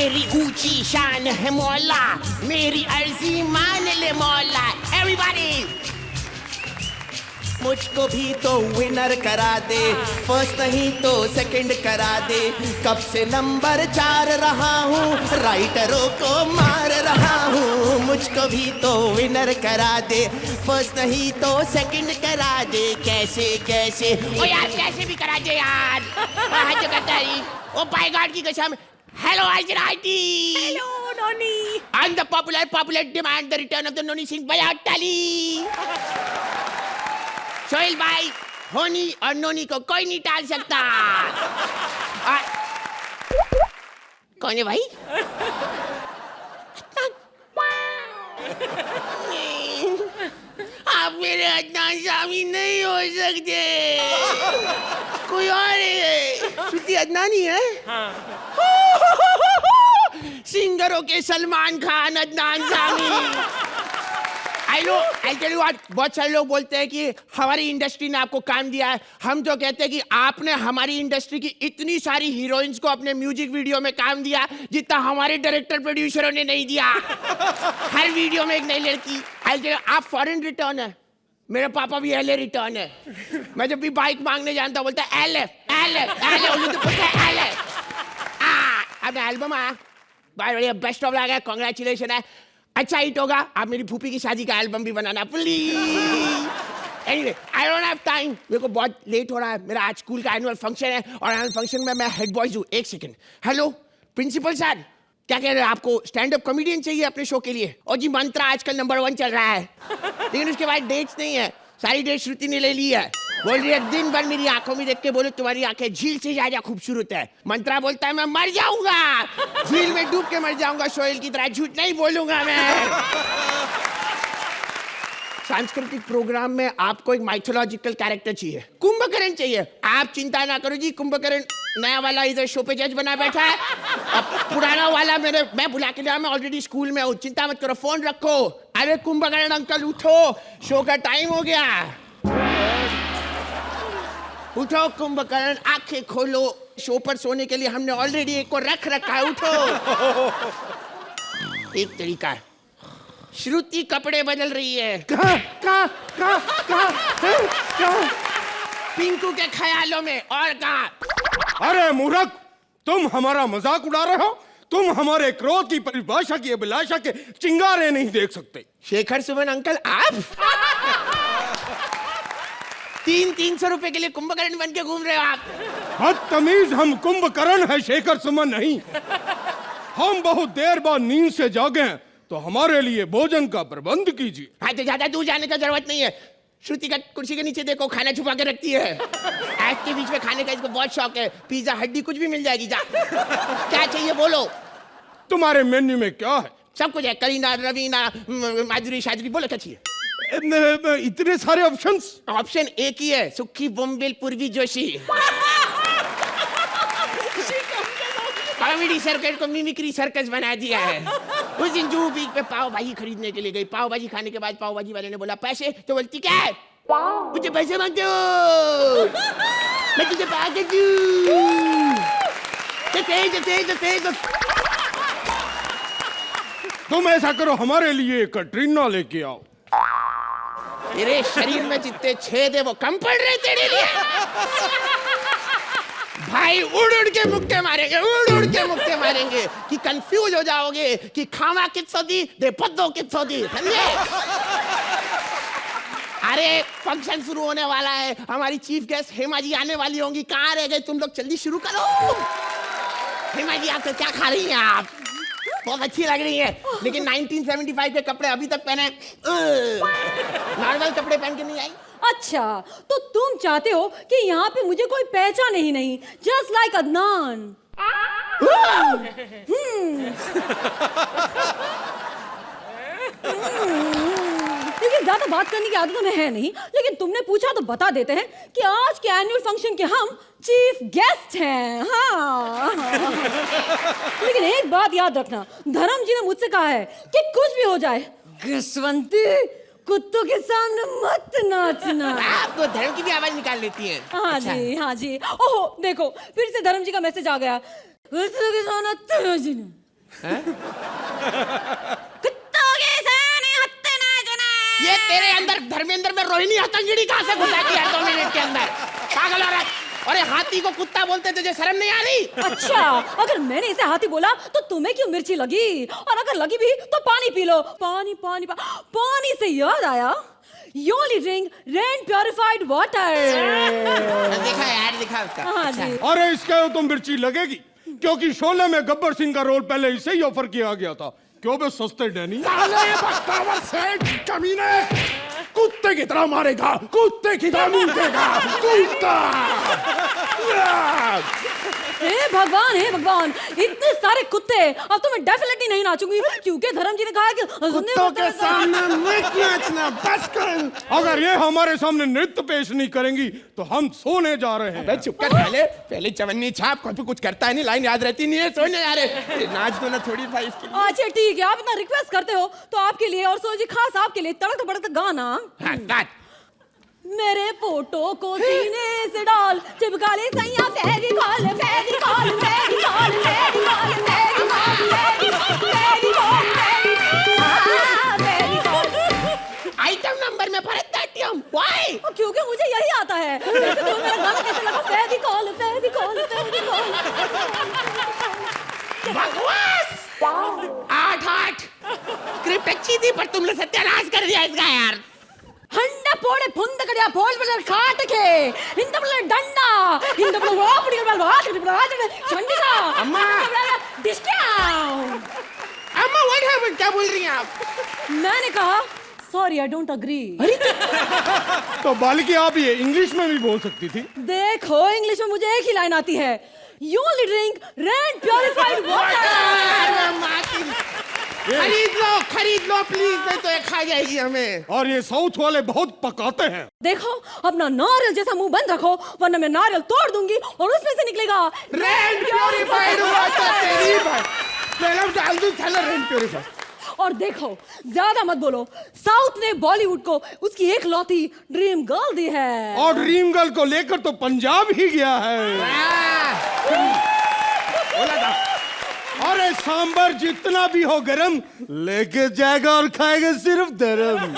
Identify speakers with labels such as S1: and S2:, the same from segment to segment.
S1: मेरी ऊंची शान है मौला, मेरी अर्जी मान ले मौला। एवरीबॉडी
S2: मुझको भी तो विनर करा दे, फर्स्ट नहीं तो सेकंड करा दे। कब से नंबर 4 रहा हूँ, राइटरों को मार रहा हूँ। मुझको भी तो विनर करा दे, फर्स्ट नहीं तो सेकंड करा दे। कैसे कैसे
S1: ओ यार कैसे भी करा दे यार। हाथ करता है ओ बाय गॉड की कसम। हेलो आइजराइटी।
S3: Hello Noni.
S1: I am the popular demand the return of the Noni Singh बया टाली। सोहेल भाई, होनी और नोनी को कोई नहीं टाल सकता। कौन है भाई? आप मेरे अदनान शामी नहीं हो सकते, कोई और है। श्रुति अदनानी है? सिंगरों के Salman Khan, Adnan Sami. I tell you what, बहुत सारे लोग बोलते हैं कि हमारी इंडस्ट्री ने आपको काम दिया है। हम तो कहते हैं कि आपने हमारी इंडस्ट्री की इतनी सारी हीरोइंस को अपने म्यूजिक वीडियो में काम दिया जितना हमारे डायरेक्टर प्रोड्यूसरों ने नहीं दिया। हर वीडियो में एक नई लड़की। आई टेल यू, आप फॉरेन रिटर्न है, मेरे पापा भी एल रिटर्न है। मैं जब भी बाइक मांगने जानता बोलता है एल अब एल्बम आया, बढ़िया बेस्ट ऑफ लगा, कांग्रेचुलेशन है, अच्छा हिट होगा। आप मेरी फूफी की शादी का एल्बम भी बनाना please. Anyway I don't have time, मेरे को बहुत लेट हो रहा है। मेरा आज स्कूल का एनुअल फंक्शन है और एनुअल फंक्शन में मैं हेड बॉयज हूँ। एक सेकंड। हेलो प्रिंसिपल सर, क्या कह रहे हैं? आपको स्टैंड अप कॉमेडियन चाहिए अपने शो के लिए? और जी मंत्रा आजकल नंबर 1 चल रहा है, लेकिन उसके बाद डेट्स नहीं है। सारी डेट श्रुति ने ले ली है। बोल रही है दिन भर मेरी आंखों में देख के बोलो तुम्हारी आंखें झील से ज्यादा खूबसूरत है। मंत्रा बोलता है मैं मर जाऊंगा, झील में डूब के मर जाऊंगा, सोहेल की तरह झूठ नहीं बोलूंगा मैं। सांस्कृतिक प्रोग्राम में आपको एक माइथोलॉजिकल कैरेक्टर चाहिए, कुंभकर्ण चाहिए। आप चिंता ना करो जी, कुंभकर्ण नया वाला इधर शो पे जज बना बैठा है, अब पुराना वाला मैं बुला के लिया, मैं ऑलरेडी स्कूल में हूँ, चिंता मत करो, फोन रखो। अरे कुंभकर्ण अंकल उठो, शो का टाइम हो गया। उठो कुंभकर्ण, आंखें खोलो, शो पर सोने के लिए हमने ऑलरेडी एक को रख रखा है, उठो। एक तरीका है, श्रुति कपड़े बदल रही है। कहाँ? पिंकू के ख्यालों में। और कहाँ?
S4: अरे मूर्ख, तुम हमारा मजाक उड़ा रहे हो। तुम हमारे क्रोध की परिभाषा की अभिलाषा के चिंगारे नहीं देख सकते।
S1: शेखर सुमन अंकल, आप 300 रुपए के लिए कुंभकर्ण बन के घूम रहे हो आप?
S4: बदतमीज, हम कुंभकर्ण है, शेखर सुमन नहीं। हम बहुत देर बाद नींद से जागे हैं, तो हमारे लिए भोजन का प्रबंध कीजिए।
S1: हाँ तो ज्यादा दूर जाने का जरूरत नहीं है। श्रुति का कुर्सी के नीचे देखो, खाना छुपा के रखती है। ऐड के बीच में खाने का इसको बहुत शौक है। पिज्जा, हड्डी, कुछ भी मिल जाएगी। जा क्या चाहिए बोलो।
S4: तुम्हारे मेन्यू में क्या है?
S1: सब कुछ है, करीना, रवीना, माधुरी, शादरी, बोलो क्या चाहिए।
S4: इतने सारे ऑप्शंस।
S1: ऑप्शन एक ही है, सुखी बोम्बिल पूर्वी जोशी। कॉमेडी सर्कस को मिमिक्री सर्कस बना दिया है। उस दिन जूहू बीच पे पाव भाजी खरीदने के लिए गई। पाव भाजी खाने के बाद पाव भाजी वाले ने बोला पैसे, तो बोलती क्या है, मुझे पैसे मांगते हो, मैं तुझे पागल दूं।
S4: तुम ऐसा करो, हमारे लिए कटरीना लेके आओ।
S1: तेरे शरीर में जितने छेद है वो कम पड़ रहे तेरे लिए। भाई उड़ उड़ के मुक्के मारेंगे, उड़ उड़ के मुक्के मारेंगे कि कंफ्यूज हो जाओगे कि खावा कित्सो दी दे पद्दो कित्सो दी, समझे? अरे फंक्शन शुरू होने वाला है, हमारी चीफ गेस्ट हेमा जी आने वाली होंगी। कहाँ रह गए तुम लोग, जल्दी शुरू करो। हेमा जी आप तो क्या खा रही हैं? आप बहुत अच्छी लग रही है, लेकिन 1975 के कपड़े अभी तक पहने, नॉर्मल कपड़े पहन के नहीं आई।
S3: अच्छा, तो तुम चाहते हो कि यहाँ पे मुझे कोई पहचाने ही नहीं, जस्ट लाइक अदनान। लेकिन ज्यादा बात करने की आदत हमें है नहीं, लेकिन तुमने पूछा तो बता देते हैं कि आज के एनुअल फंक्शन के हम चीफ गेस्ट हैं। हाँ। लेकिन एक बात याद रखना, धर्म जी ने मुझसे कहा है कि कुछ भी हो जाए, घसवंती कुत्तों के सामने मत नाचना।
S1: आप तो धर्म की भी आवाज निकाल लेती हैं।
S3: हाँ अच्छा। जी, हाँ जी। ओहो देखो, फिर से धर्म जी का मैसेज आ गया। कुत्तों के सामने हत्ते नाचना।
S1: ये तेरे अंदर धर्मेंद्र में रोहिणी हथंगड़ी कहाँ से घुसा दिया 2 मिनट के अंदर? पागल औरत! अरे हाथी को कुत्ता बोलते तुझे शर्म नहीं आ रही?
S3: अच्छा, अगर मैंने इसे हाथी बोला तो तुम्हें क्यों मिर्ची लगी? और अगर लगी भी तो पानी पी लो। पानी पानी पानी से याद आया, you only drink rain purified water।
S1: देखा यार, दिखा उसका।
S3: हाँ जी।
S4: अरे इसके तो मिर्ची लगेगी, क्योंकि शोले में गब्बर सिंह का रोल पहले इसे ही ऑफर किया गया था। क्यों बे सस्ते डैनी?
S5: साले बख्तावर सेठ कमीने, कुत्ते की तरह मारेगा, कुत्ते की तरह मूतेगा, कुत्ता।
S3: हे भगवान, हे भगवान, इतने सारे कुत्ते। अब तो मैं डेफिनेटली नहीं नाचूंगी, क्योंकि धर्म जी ने कहा कि
S5: कुत्तों के सामने मत नाचना, बस कर।
S4: अगर ये हमारे सामने नृत्य पेश नहीं करेंगी तो हम सोने जा रहे हैं।
S1: अबे चुप कर साले, पहले चवन्नी छाप, कभी कुछ करता है नहीं, लाइन याद रहती नहीं है, सोने जा रहे। नाच दो ना थोड़ी भाई इसके लिए।
S3: अच्छा ठीक है, आप इतना रिक्वेस्ट करते हो तो आपके लिए और सोची खास आपके लिए तड़क भड़क गाना।
S1: हाँ, नाच।
S3: मेरे फोटो को सीने से डाल, चिपका ले सैया फेविकॉल फेविकॉल फेविकॉल फेविकॉल फेविकॉल फेविकॉल।
S1: आइटम नंबर में भरतनाट्यम। व्हाई?
S3: क्योंकि मुझे यही आता है। वैसे तो मेरा गाना कैसे लगा? फेविकॉल फेविकॉल फेविकॉल।
S1: बकवास। 8 स्क्रिप्ट अच्छी थी पर तुमने सत्यानाश कर दिया इसका यार।
S3: हंडा पोड़े फुंद कड़िया पोल पर काट के इंद पर डंडा इंद पर वापड़ी पर वाट पर चंडिका
S1: अम्मा।
S3: डिस्काउंट।
S1: अम्मा व्हाट हैपेंड? क्या बोल रही हैं आप?
S3: मैंने कहा सॉरी आई डोंट अग्री।
S4: तो बालिकी आप ये इंग्लिश में भी बोल सकती थी।
S3: देखो इंग्लिश में मुझे एक ही लाइन आती है, you only drink rain purified water.
S1: खरीद लो प्लीज, नहीं तो ये खा जाएगी हमें।
S4: और ये साउथ वाले बहुत पकाते हैं।
S3: देखो अपना नारियल जैसा मुंह बंद रखो, वरना मैं नारियल तोड़ दूंगी और उसमें से निकलेगा
S1: रेन प्योरिफाइड वाटर। तेरी बात पहले डाल दूं साला रेन प्योरिफाइड।
S3: और देखो ज्यादा मत बोलो, साउथ ने बॉलीवुड को उसकी एक लौती ड्रीम गर्ल दी है।
S4: और ड्रीम गर्ल को लेकर तो पंजाब ही गया है।
S1: बोला था।
S4: अरे सांबर जितना भी हो गरम लेके जाएगा और खाएगा सिर्फ धर्म।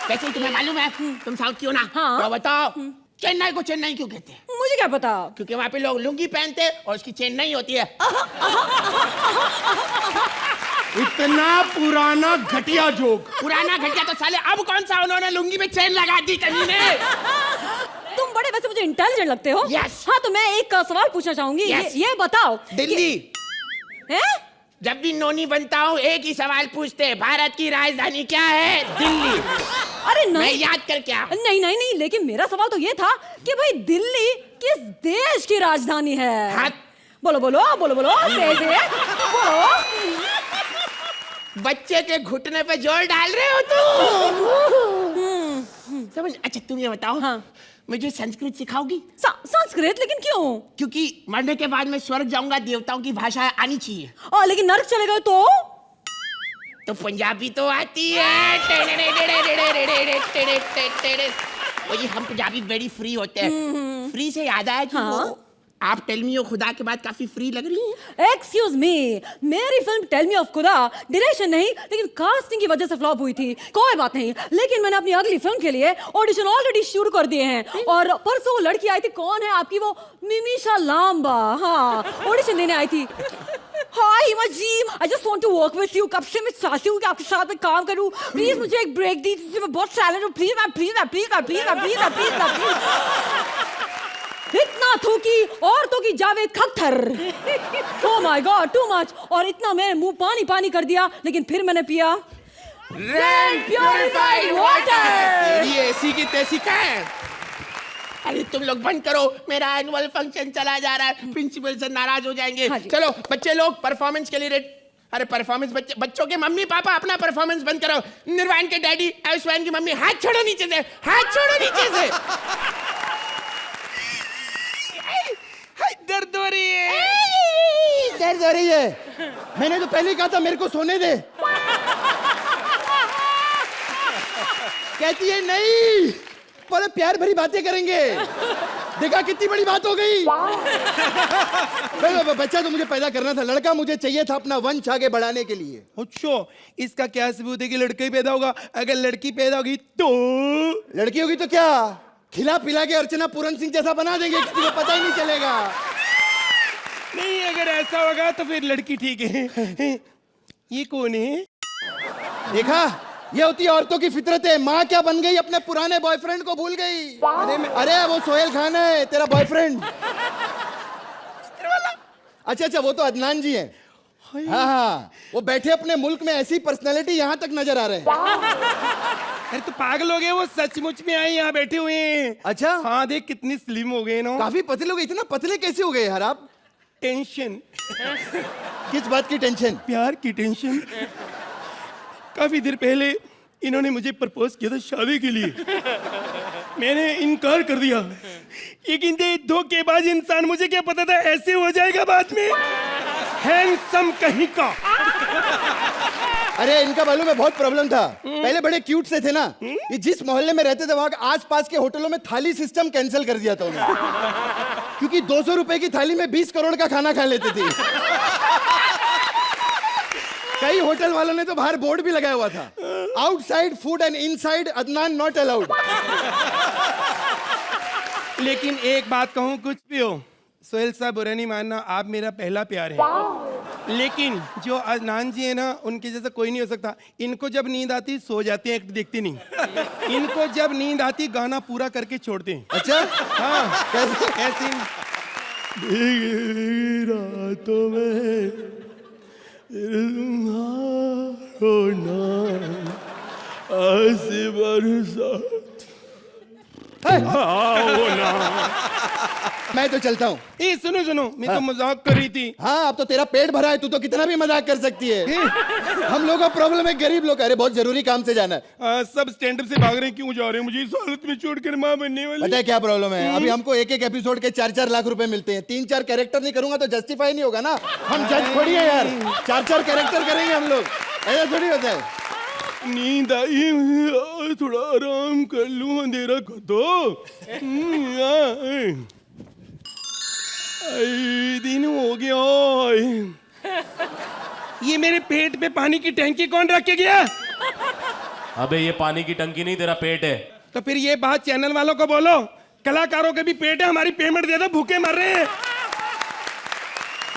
S1: वैसे तुम्हें मालूम है तुम साउथ की हो ना?
S3: हाँ।
S1: तो बताओ चेन्नई को चेन्नई क्यों कहते हैं?
S3: मुझे क्या पता।
S1: क्योंकि वहाँ पे लोग लुंगी पहनते और उसकी चेन नहीं होती है।
S4: इतना पुराना घटिया जोक।
S1: पुराना घटिया तो साले अब कौन सा उन्होंने लुंगी में चेन लगा दी कमीने।
S3: तुम बड़े वैसे मुझे इंटेलिजेंट लगते हो।
S1: Yes.
S3: हाँ तो मैं एक सवाल पूछना चाहूंगी।
S1: Yes.
S3: ये बताओ
S1: दिल्ली।
S3: हैं?
S1: जब भी नोनी बनता हूँ एक ही सवाल पूछते हैं, भारत की राजधानी क्या है? दिल्ली।
S3: अरे
S1: मैं
S3: नहीं
S1: याद कर क्या?
S3: नहीं, लेकिन मेरा सवाल तो ये था कि भाई दिल्ली किस देश की राजधानी है?
S1: हाँ।
S3: बोलो बोलो बोलो बोलो से बोलो।
S1: बच्चे के घुटने पे जोर डाल रहे हो तुम। समझ। अच्छा तुम ये बताओ,
S3: हाँ।
S1: मुझे संस्कृत सिखाओगी?
S3: संस्कृत? लेकिन क्यों?
S1: क्योंकि मरने के बाद मैं स्वर्ग जाऊंगा, देवताओं की भाषा आनी चाहिए।
S3: लेकिन नर्क चले गए तो
S1: पंजाबी तो आती है। वो ये हम पंजाबी वेरी फ्री होते हैं। फ्री से याद आया कि
S3: हाँ?
S1: वो आप टेल मी ऑफ खुदा के बाद काफी फ्री लग रही हैं।
S3: एक्सक्यूज मी, मेरी फिल्म टेल मी ऑफ खुदा डायरेक्शन नहीं लेकिन कास्टिंग की वजह से फ्लॉप हुई थी। कोई बात नहीं, लेकिन मैंने अपनी अगली फिल्म के लिए ऑडिशन ऑलरेडी शुरू कर दिए हैं। और परसों वो लड़की आई थी, कौन है आपकी वो? मिमीशा लांबा। हाँ, ऑडिशन देने आई थी। Hi Hima ji, I just want to work with you. कब से मैं चाहती हूँ कि आपके साथ में काम करूँ। प्लीज मुझे एक ब्रेक दीजिए, मैं बहुत सैलड हूँ। Please ma'am, please ma'am, please ma'am, please ma'am, please ma'am, please ma'am. इतना थूकी औरतों की Javed Akhtar. Oh my God, too much. और इतना मेरे मुंह पानी पानी कर दिया, लेकिन फिर मैंने पिया रेन प्योरिफाइड वाटर।
S1: तेरी ऐसी की तैसी क्या है? अरे तुम लोग बंद करो, मेरा एनुअल फंक्शन चला जा रहा है, प्रिंसिपल से नाराज हो जाएंगे।
S3: हाँ जी।
S1: चलो बच्चे लोग परफॉर्मेंस के लिए रेडी। अरे परफॉर्मेंस बच्चों के मम्मी पापा अपना परफॉर्मेंस बंद करो। निर्वाण के डैडी, ऐश्वर्या की मम्मी, हाथ छोड़ो नीचे से, हाथ छोड़ो नीचे से। दर्द हो रही है।
S5: दर्द हो रही है। मैंने तो पहले ही कहा था मेरे को सोने दे। कहती है नहीं, पहले प्यार भरी बातें करेंगे।
S6: देखा कितनी बड़ी बात हो गई। बच्चा तो मुझे पैदा करना था, लड़का मुझे चाहिए था अपना वंश आगे बढ़ाने के लिए।
S7: अच्छा, इसका क्या सबूत है कि लड़का ही पैदा होगा? अगर लड़की पैदा होगी तो?
S6: लड़की होगी तो क्या, खिला पिला के अर्चना पूरन सिंह जैसा बना देंगे, किसी को पता ही नहीं चलेगा।
S7: नहीं, अगर ऐसा होगा तो फिर लड़की ठीक है। ये कौन है?
S6: देखा, ये होती है औरतों की फितरत है। माँ क्या बन गई, अपने पुराने बॉयफ्रेंड को भूल गई। अरे वो सोहेल खान है तेरा बॉयफ्रेंड। अच्छा अच्छा, वो तो अदनान जी हैं। हाँ हाँ, वो बैठे अपने मुल्क में, ऐसी पर्सनालिटी यहाँ तक नजर आ रहे हैं।
S7: अरे तो पागल हो गए, वो सचमुच में आए यहाँ बैठे हुए हैं।
S6: अच्छा
S7: हाँ, देख कितनी स्लिम हो गए ना।
S6: काफी पतले हो गए। इतना पतले कैसे हो गए यार आप?
S7: टेंशन।
S6: किस बात की टेंशन?
S7: प्यार की टेंशन। काफी देर पहले इन्होंने मुझे प्रपोज किया था शादी के लिए। मैंने इनकार कर दिया, लेकिन ये धोखेबाज इंसान, मुझे क्या पता था ऐसे हो जाएगा बाद में। हैंडसम कहीं का।
S6: अरे इनका मालूम है बहुत प्रॉब्लम था। पहले बड़े क्यूट से थे ना, ये जिस मोहल्ले में रहते थे वहां आसपास के होटलों में थाली सिस्टम कैंसिल कर दिया था उन्होंने, क्योंकि 200 रुपए की थाली में 20 करोड़ का खाना खा लेते थे। कई होटल वालों ने तो बाहर बोर्ड भी लगाया हुआ था, outside food and inside Adnan not allowed.
S7: लेकिन एक बात कहूँ, कुछ भी हो सोहेल साहब, बुरा नहीं मानना, आप मेरा पहला प्यार है। लेकिन जो अदनान जी है ना, उनके जैसा कोई नहीं हो सकता। इनको जब नींद आती सो जाते हैं, एक्ट देखते नहीं। इनको जब नींद आती गाना पूरा करके छोड़ते हैं।
S6: अच्छा
S7: हाँ,
S6: कैसे?
S7: ऐसे रातों में
S6: मैं तो चलता हूँ।
S7: ए सुनो सुनो, मैं तो मजाक कर रही थी।
S6: हाँ, अब तो तेरा पेट भरा है, तू तो कितना भी मजाक कर सकती है। हम लोगों का प्रॉब्लम है, गरीब लोग। अरे बहुत जरूरी काम से जाना है।
S7: सब स्टैंड अप से भाग रहे हैं, क्यों जा रहे हैं? मुझे इस हालत में छोड़कर माँ बनने वाली।
S6: पता है क्या प्रॉब्लम है? अभी हमको एक एक एपिसोड के 4-4 लाख रुपए मिलते हैं। 3-4 कैरेक्टर नहीं करूंगा तो जस्टिफाई नहीं होगा ना। हम जज थोड़ी है यार, 4-4 कैरेक्टर करेंगे हम लोग, ऐसा थोड़ी होता है।
S7: नींद आई, थोड़ा आराम कर लूं, अंधेरा कर दो। दिन हो गया। ये मेरे पेट पे पानी की टंकी कौन रख के गया?
S8: अबे ये पानी की टंकी नहीं, तेरा पेट है।
S7: तो फिर ये बात चैनल वालों को बोलो, कलाकारों के भी पेट है, हमारी पेमेंट दे दो, भूखे मर रहे हैं।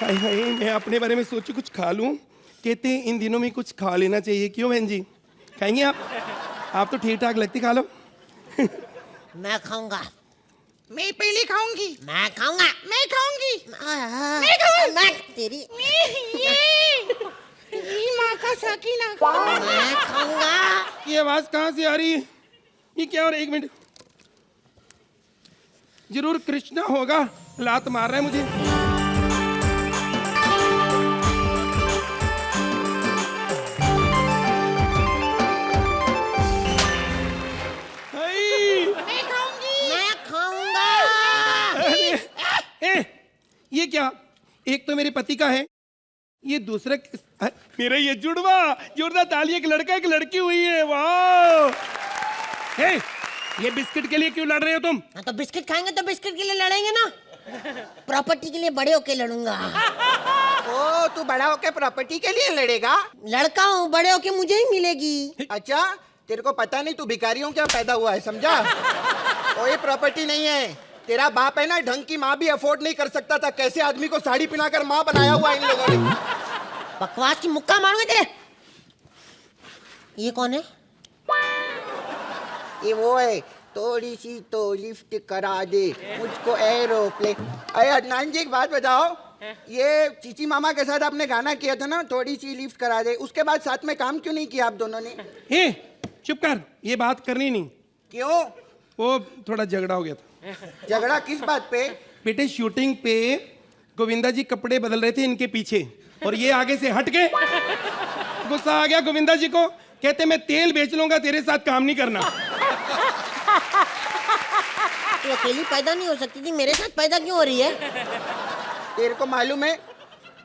S7: हाय हाय, मैं अपने बारे में सोचू कुछ खा लूं। कहते हैं इन दिनों में कुछ खा लेना चाहिए। क्यों बहन जी, खाएंगे आप तो ठीक ठाक लगती, खा लो।
S9: मैं खाऊंगा।
S2: मैं पहले खाऊंगी।
S9: मैं खाऊंगा।
S2: मैं खाऊंगी।
S9: मैं खाऊंगा। मैं तेरी
S2: माँ का साकिना।
S9: मैं खाऊंगा।
S7: ये आवाज कहाँ से आ रही है? ये क्या? और एक मिनट, जरूर कृष्णा होगा, लात मार रहा है मुझे। ये क्या? एक तो मेरे पति का है, ये दूसरा मेरा ये जुड़वा ताली, एक लड़का एक लड़की हुई है। वाह! हे, ये बिस्किट के लिए क्यों लड़ रहे हो तुम?
S9: तो बिस्किट खाएंगे तो बिस्किट के लिए लड़ेंगे ना। प्रॉपर्टी के लिए बड़े होके लड़ूंगा।
S2: ओ, तू बड़ा होके प्रॉपर्टी के लिए लड़ेगा?
S9: लड़का हूँ, बड़े होके मुझे ही मिलेगी।
S2: अच्छा, तेरे को पता नहीं तू भिखारियों क्या पैदा हुआ है, समझा? कोई प्रॉपर्टी नहीं है। तेरा बाप है ना, ढंग की माँ भी अफोर्ड नहीं कर सकता था। कैसे आदमी को साड़ी पहनाकर माँ बनाया हुआ इन लोगों ने।
S9: बकवास की मुक्का मारूंगा तेरे। ये कौन है?
S2: ये वो है, थोड़ी सी तो लिफ्ट करा दे मुझको एरोप्लेन। अरे अदनान जी, एक बात बताओ, ये चीची मामा के साथ आपने गाना किया था ना, थोड़ी सी लिफ्ट करा दे, उसके बाद साथ में काम क्यों नहीं किया आप दोनों ने?
S7: हे, चुप कर, ये बात करनी नहीं।
S2: क्यों?
S7: वो थोड़ा झगड़ा हो गया था।
S2: झगड़ा किस बात पे?
S7: बेटे, शूटिंग पे गोविंदा जी कपड़े बदल रहे थे इनके पीछे, और ये आगे से हट के गुस्सा आ गया गोविंदा जी को। कहते मैं तेल बेच लूंगा, तेरे साथ काम नहीं करना।
S9: तो अकेली पैदा नहीं हो सकती थी, मेरे साथ पैदा क्यों हो रही है?
S2: तेरे को मालूम है,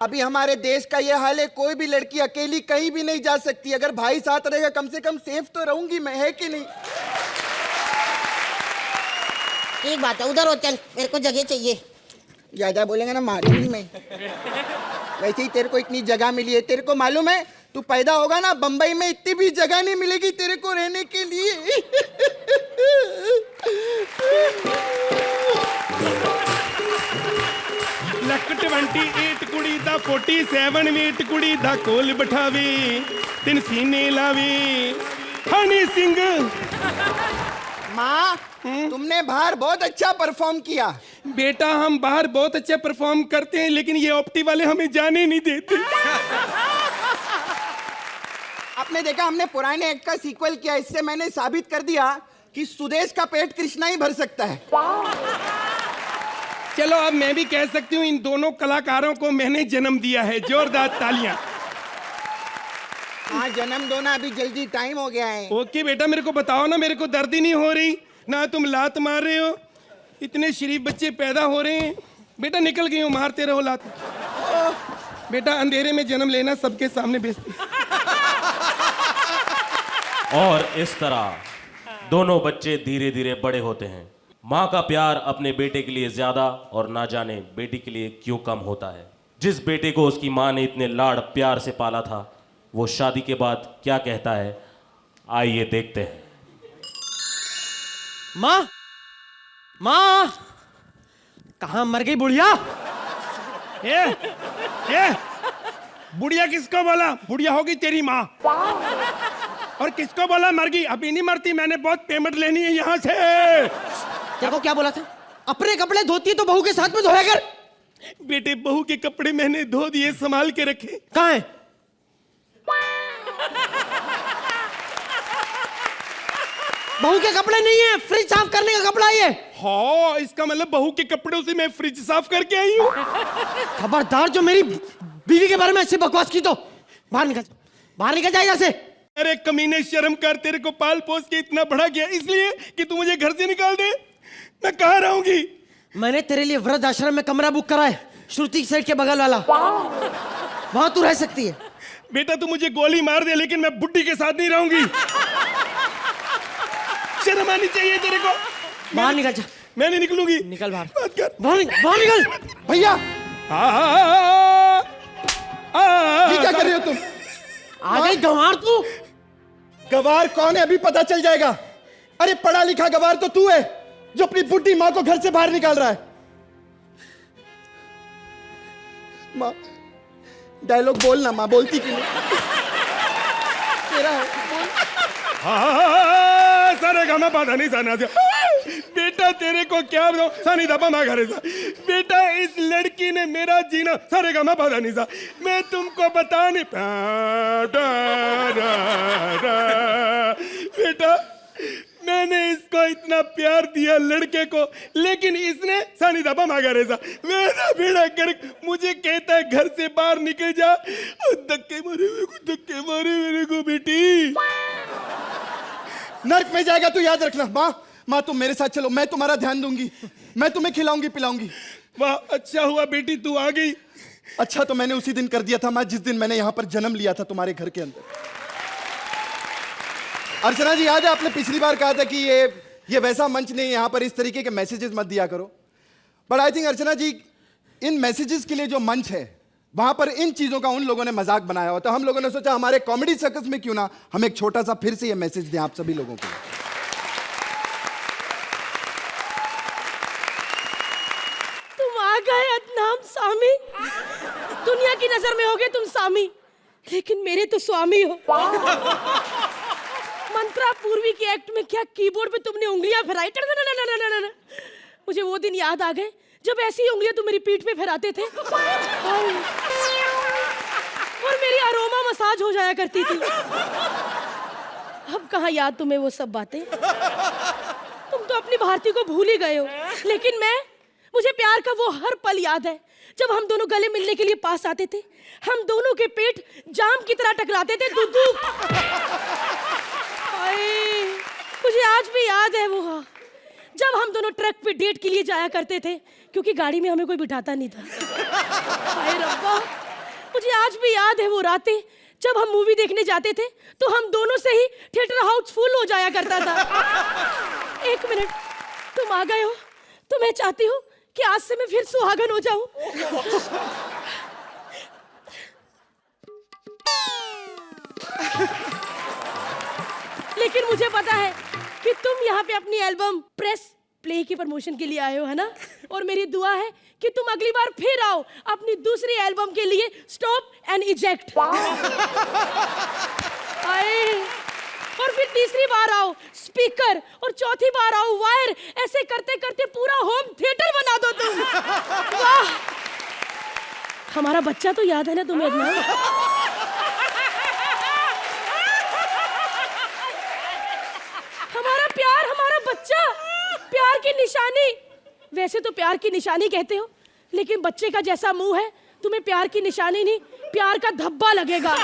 S2: अभी हमारे देश का ये हाल है, कोई भी लड़की अकेली कहीं भी नहीं जा सकती। अगर भाई साथ रहेगा, कम से कम सेफ तो रहूंगी मैं, है कि नहीं?
S9: एक बात है, उधर हो चल, मेरे को जगह चाहिए।
S2: ज्यादा बोलेंगे ना मारूंगी मैं। वैसे ही तेरे को इतनी जगह मिली है, तेरे को मालूम है तू पैदा होगा ना बंबई में इतनी भी जगह नहीं मिलेगी तेरे को रहने के लिए।
S7: ਲੱਕ 28 ਕੁੜੀ ਦਾ 47 ਮੀਟ ਕੁੜੀ ਦਾ ਕੋਲ ਬਿਠਾਵੇ ਤਿੰਨ ਸੀਨੇ ਲਾਵੇ ਹਨੀ ਸਿੰਘ।
S2: माँ तुमने बाहर बहुत अच्छा परफॉर्म किया।
S7: बेटा हम बाहर बहुत अच्छा परफॉर्म करते हैं लेकिन ये ऑप्टी वाले हमें जाने नहीं देते।
S2: आपने देखा हमने पुराने एक्ट का सीक्वल किया, इससे मैंने साबित कर दिया कि सुदेश का पेट कृष्णा ही भर सकता है।
S7: चलो अब मैं भी कह सकती हूँ इन दोनों कलाकारों को मैंने जन्म दिया है। जोरदार तालियां।
S2: हाँ जन्म दो ना, अभी जल्दी टाइम हो गया है।
S7: ओके बेटा मेरे को बताओ ना, मेरे को दर्द ही नहीं हो रही ना, तुम लात मार रहे हो, इतने शरीफ बच्चे पैदा हो रहे हैं। बेटा निकल गई हूँ, मारते रहो लात। बेटा अंधेरे में जन्म लेना सबके सामने बेइज्जती।
S8: और इस तरह दोनों बच्चे धीरे धीरे बड़े होते हैं। माँ का प्यार अपने बेटे के लिए ज्यादा और ना जाने बेटी के लिए क्यों कम होता है। जिस बेटे को उसकी माँ ने इतने लाड़ प्यार से पाला था वो शादी के बाद क्या कहता है, आइए देखते हैं।
S10: माँ, माँ, कहाँ मर गई बुढ़िया?
S7: बुढ़िया किसको बोला? बुढ़िया होगी तेरी माँ। और किसको बोला मर गई? अभी नहीं मरती, मैंने बहुत पेमेंट लेनी है यहाँ से।
S10: तेरे को क्या बोला था? अपने कपड़े धोती है तो बहू के साथ में धोया कर।
S7: बेटे बहू के कपड़े मैंने धो दिए, संभाल के रखे।
S10: कहाँ है? बहू के कपड़े नहीं है, फ्रिज साफ करने का कपड़ा है।
S7: हाँ इसका मतलब बहू के कपड़ों से मैं फ्रिज साफ करके आई हूँ।
S10: खबरदार जो मेरी बीवी के बारे में ऐसी बकवास की तो बाहर निकल, बाहर निकल जाए यहाँ से।
S7: अरे कमीने शर्म कर, तेरे को पाल पोस के इतना बड़ा किया इसलिए कि तू मुझे घर से निकाल दे? मैं कहाँ रहूंगी?
S10: मैंने तेरे लिए वृद्ध आश्रम में कमरा बुक करा है, श्रुति सेठ के बगल वाला, वहां तू रह सकती है।
S7: बेटा तू मुझे गोली मार दे लेकिन मैं बुड्ढी के साथ नहीं रहूंगी। शर्म आनी चाहिए तेरे को।
S10: बाहर निकल जा।
S7: मैं नहीं निकलूंगी।
S10: निकल बाहर।
S7: बात कर।
S10: बाहर निकल।
S2: भैया
S6: ये क्या कर रहे हो तुम?
S10: आ गई गंवार तू।
S6: गवार कौन है अभी पता चल जाएगा। अरे पढ़ा लिखा गवार तो तू है जो अपनी बुढ़ी माँ को घर से बाहर निकाल रहा है।
S2: माँ डायलॉग बोल ना, माँ बोलती क्यों नहीं? तेरा है बोल।
S7: सारे गामा बाधा नहीं साना से। बेटा तेरे को क्या बताऊं, सानी दबा मा घरे सा। बेटा इस लड़की ने मेरा जीना सारे गामा बाधा नहीं सा, मैं तुमको बता नहीं बेटा मैंने इसको इतना प्यार दिया लड़के को, लेकिन इसने सानी दबा मांगा रेसा। मेरा बेड़ा कर मुझे कहता है घर से बाहर निकल जा, धक्के मारे मेरे को बेटी।
S6: नर्क में जाएगा तू याद रखना। माँ तुम मेरे साथ चलो, मैं तुम्हारा ध्यान दूंगी, मैं तुम्हें खिलाऊंगी पिलाऊंगी।
S7: वाह अच्छा हुआ बेटी तू आ गई।
S6: अच्छा तो मैंने उसी दिन कर दिया था माँ जिस दिन मैंने यहाँ पर जन्म लिया था तुम्हारे घर के अंदर। अर्चना जी याद है आपने पिछली बार कहा था कि ये वैसा मंच नहीं, यहाँ पर इस तरीके के मैसेजेस मत दिया करो। But I think Archana ji इन मैसेजेस के लिए जो मंच है वहां पर इन चीजों का उन लोगों ने मजाक बनाया हो, तो हम लोगों ने सोचा हमारे कॉमेडी सर्कस में क्यों ना हम एक छोटा सा फिर से ये मैसेज दें आप सभी लोगों को।
S3: तुम आ गए अदनाम सामी। दुनिया की नजर में होगे तुम सामी, लेकिन मेरे तो स्वामी हो। मंत्रा पूर्वी के एक्ट में क्या कीबोर्ड पे तुमने उंगलियां फैलाई, मुझे वो दिन याद आ गए जब ऐसी उंगलियां तुम मेरी पीठ पे फैराते थे और मेरी अरोमा मसाज हो जाया करती थी। अब कहाँ याद तुम्हें वो सब बातें? तुम तो अपनी भारती को भूल ही गए हो, लेकिन मुझे प्यार का वो हर पल याद है जब हम दोनों गले मिलने के लिए पास आते थे, हम दोनों के पेट जाम की तरह टकराते थे। दूधू मुझे आज भी याद है वो जब हम दोनों ट्रक पे डेट के लिए जाया करते थे, क्योंकि गाड़ी में हमें कोई बिठाता नहीं था। हाय रब्बा, मुझे आज भी याद है वो रातें जब हम मूवी देखने जाते थे तो हम दोनों से ही थिएटर हाउस फुल हो जाया करता था। एक मिनट, तुम आ गए हो तो मैं चाहती हूँ कि आज से मैं फिर सुहागन हो जाऊं। लेकिन मुझे पता है कि तुम यहाँ पे अपनी एल्बम प्रेस प्ले की प्रमोशन के लिए आए हो, है ना? और मेरी दुआ है कि तुम अगली बार फिर आओ अपनी दूसरी एल्बम के लिए स्टॉप एंड इजेक्ट। आए और फिर तीसरी बार आओ स्पीकर और चौथी बार आओ वायर। ऐसे करते करते पूरा होम थिएटर बना दो तुम। वाह, हमारा बच्चा तो याद है ना तुम्हें इतना? हमारा प्यार, हमारा बच्चा, प्यार की निशानी। वैसे तो प्यार की निशानी कहते हो, लेकिन बच्चे का जैसा मुंह है तुम्हें प्यार की निशानी नहीं, प्यार का धब्बा लगेगा।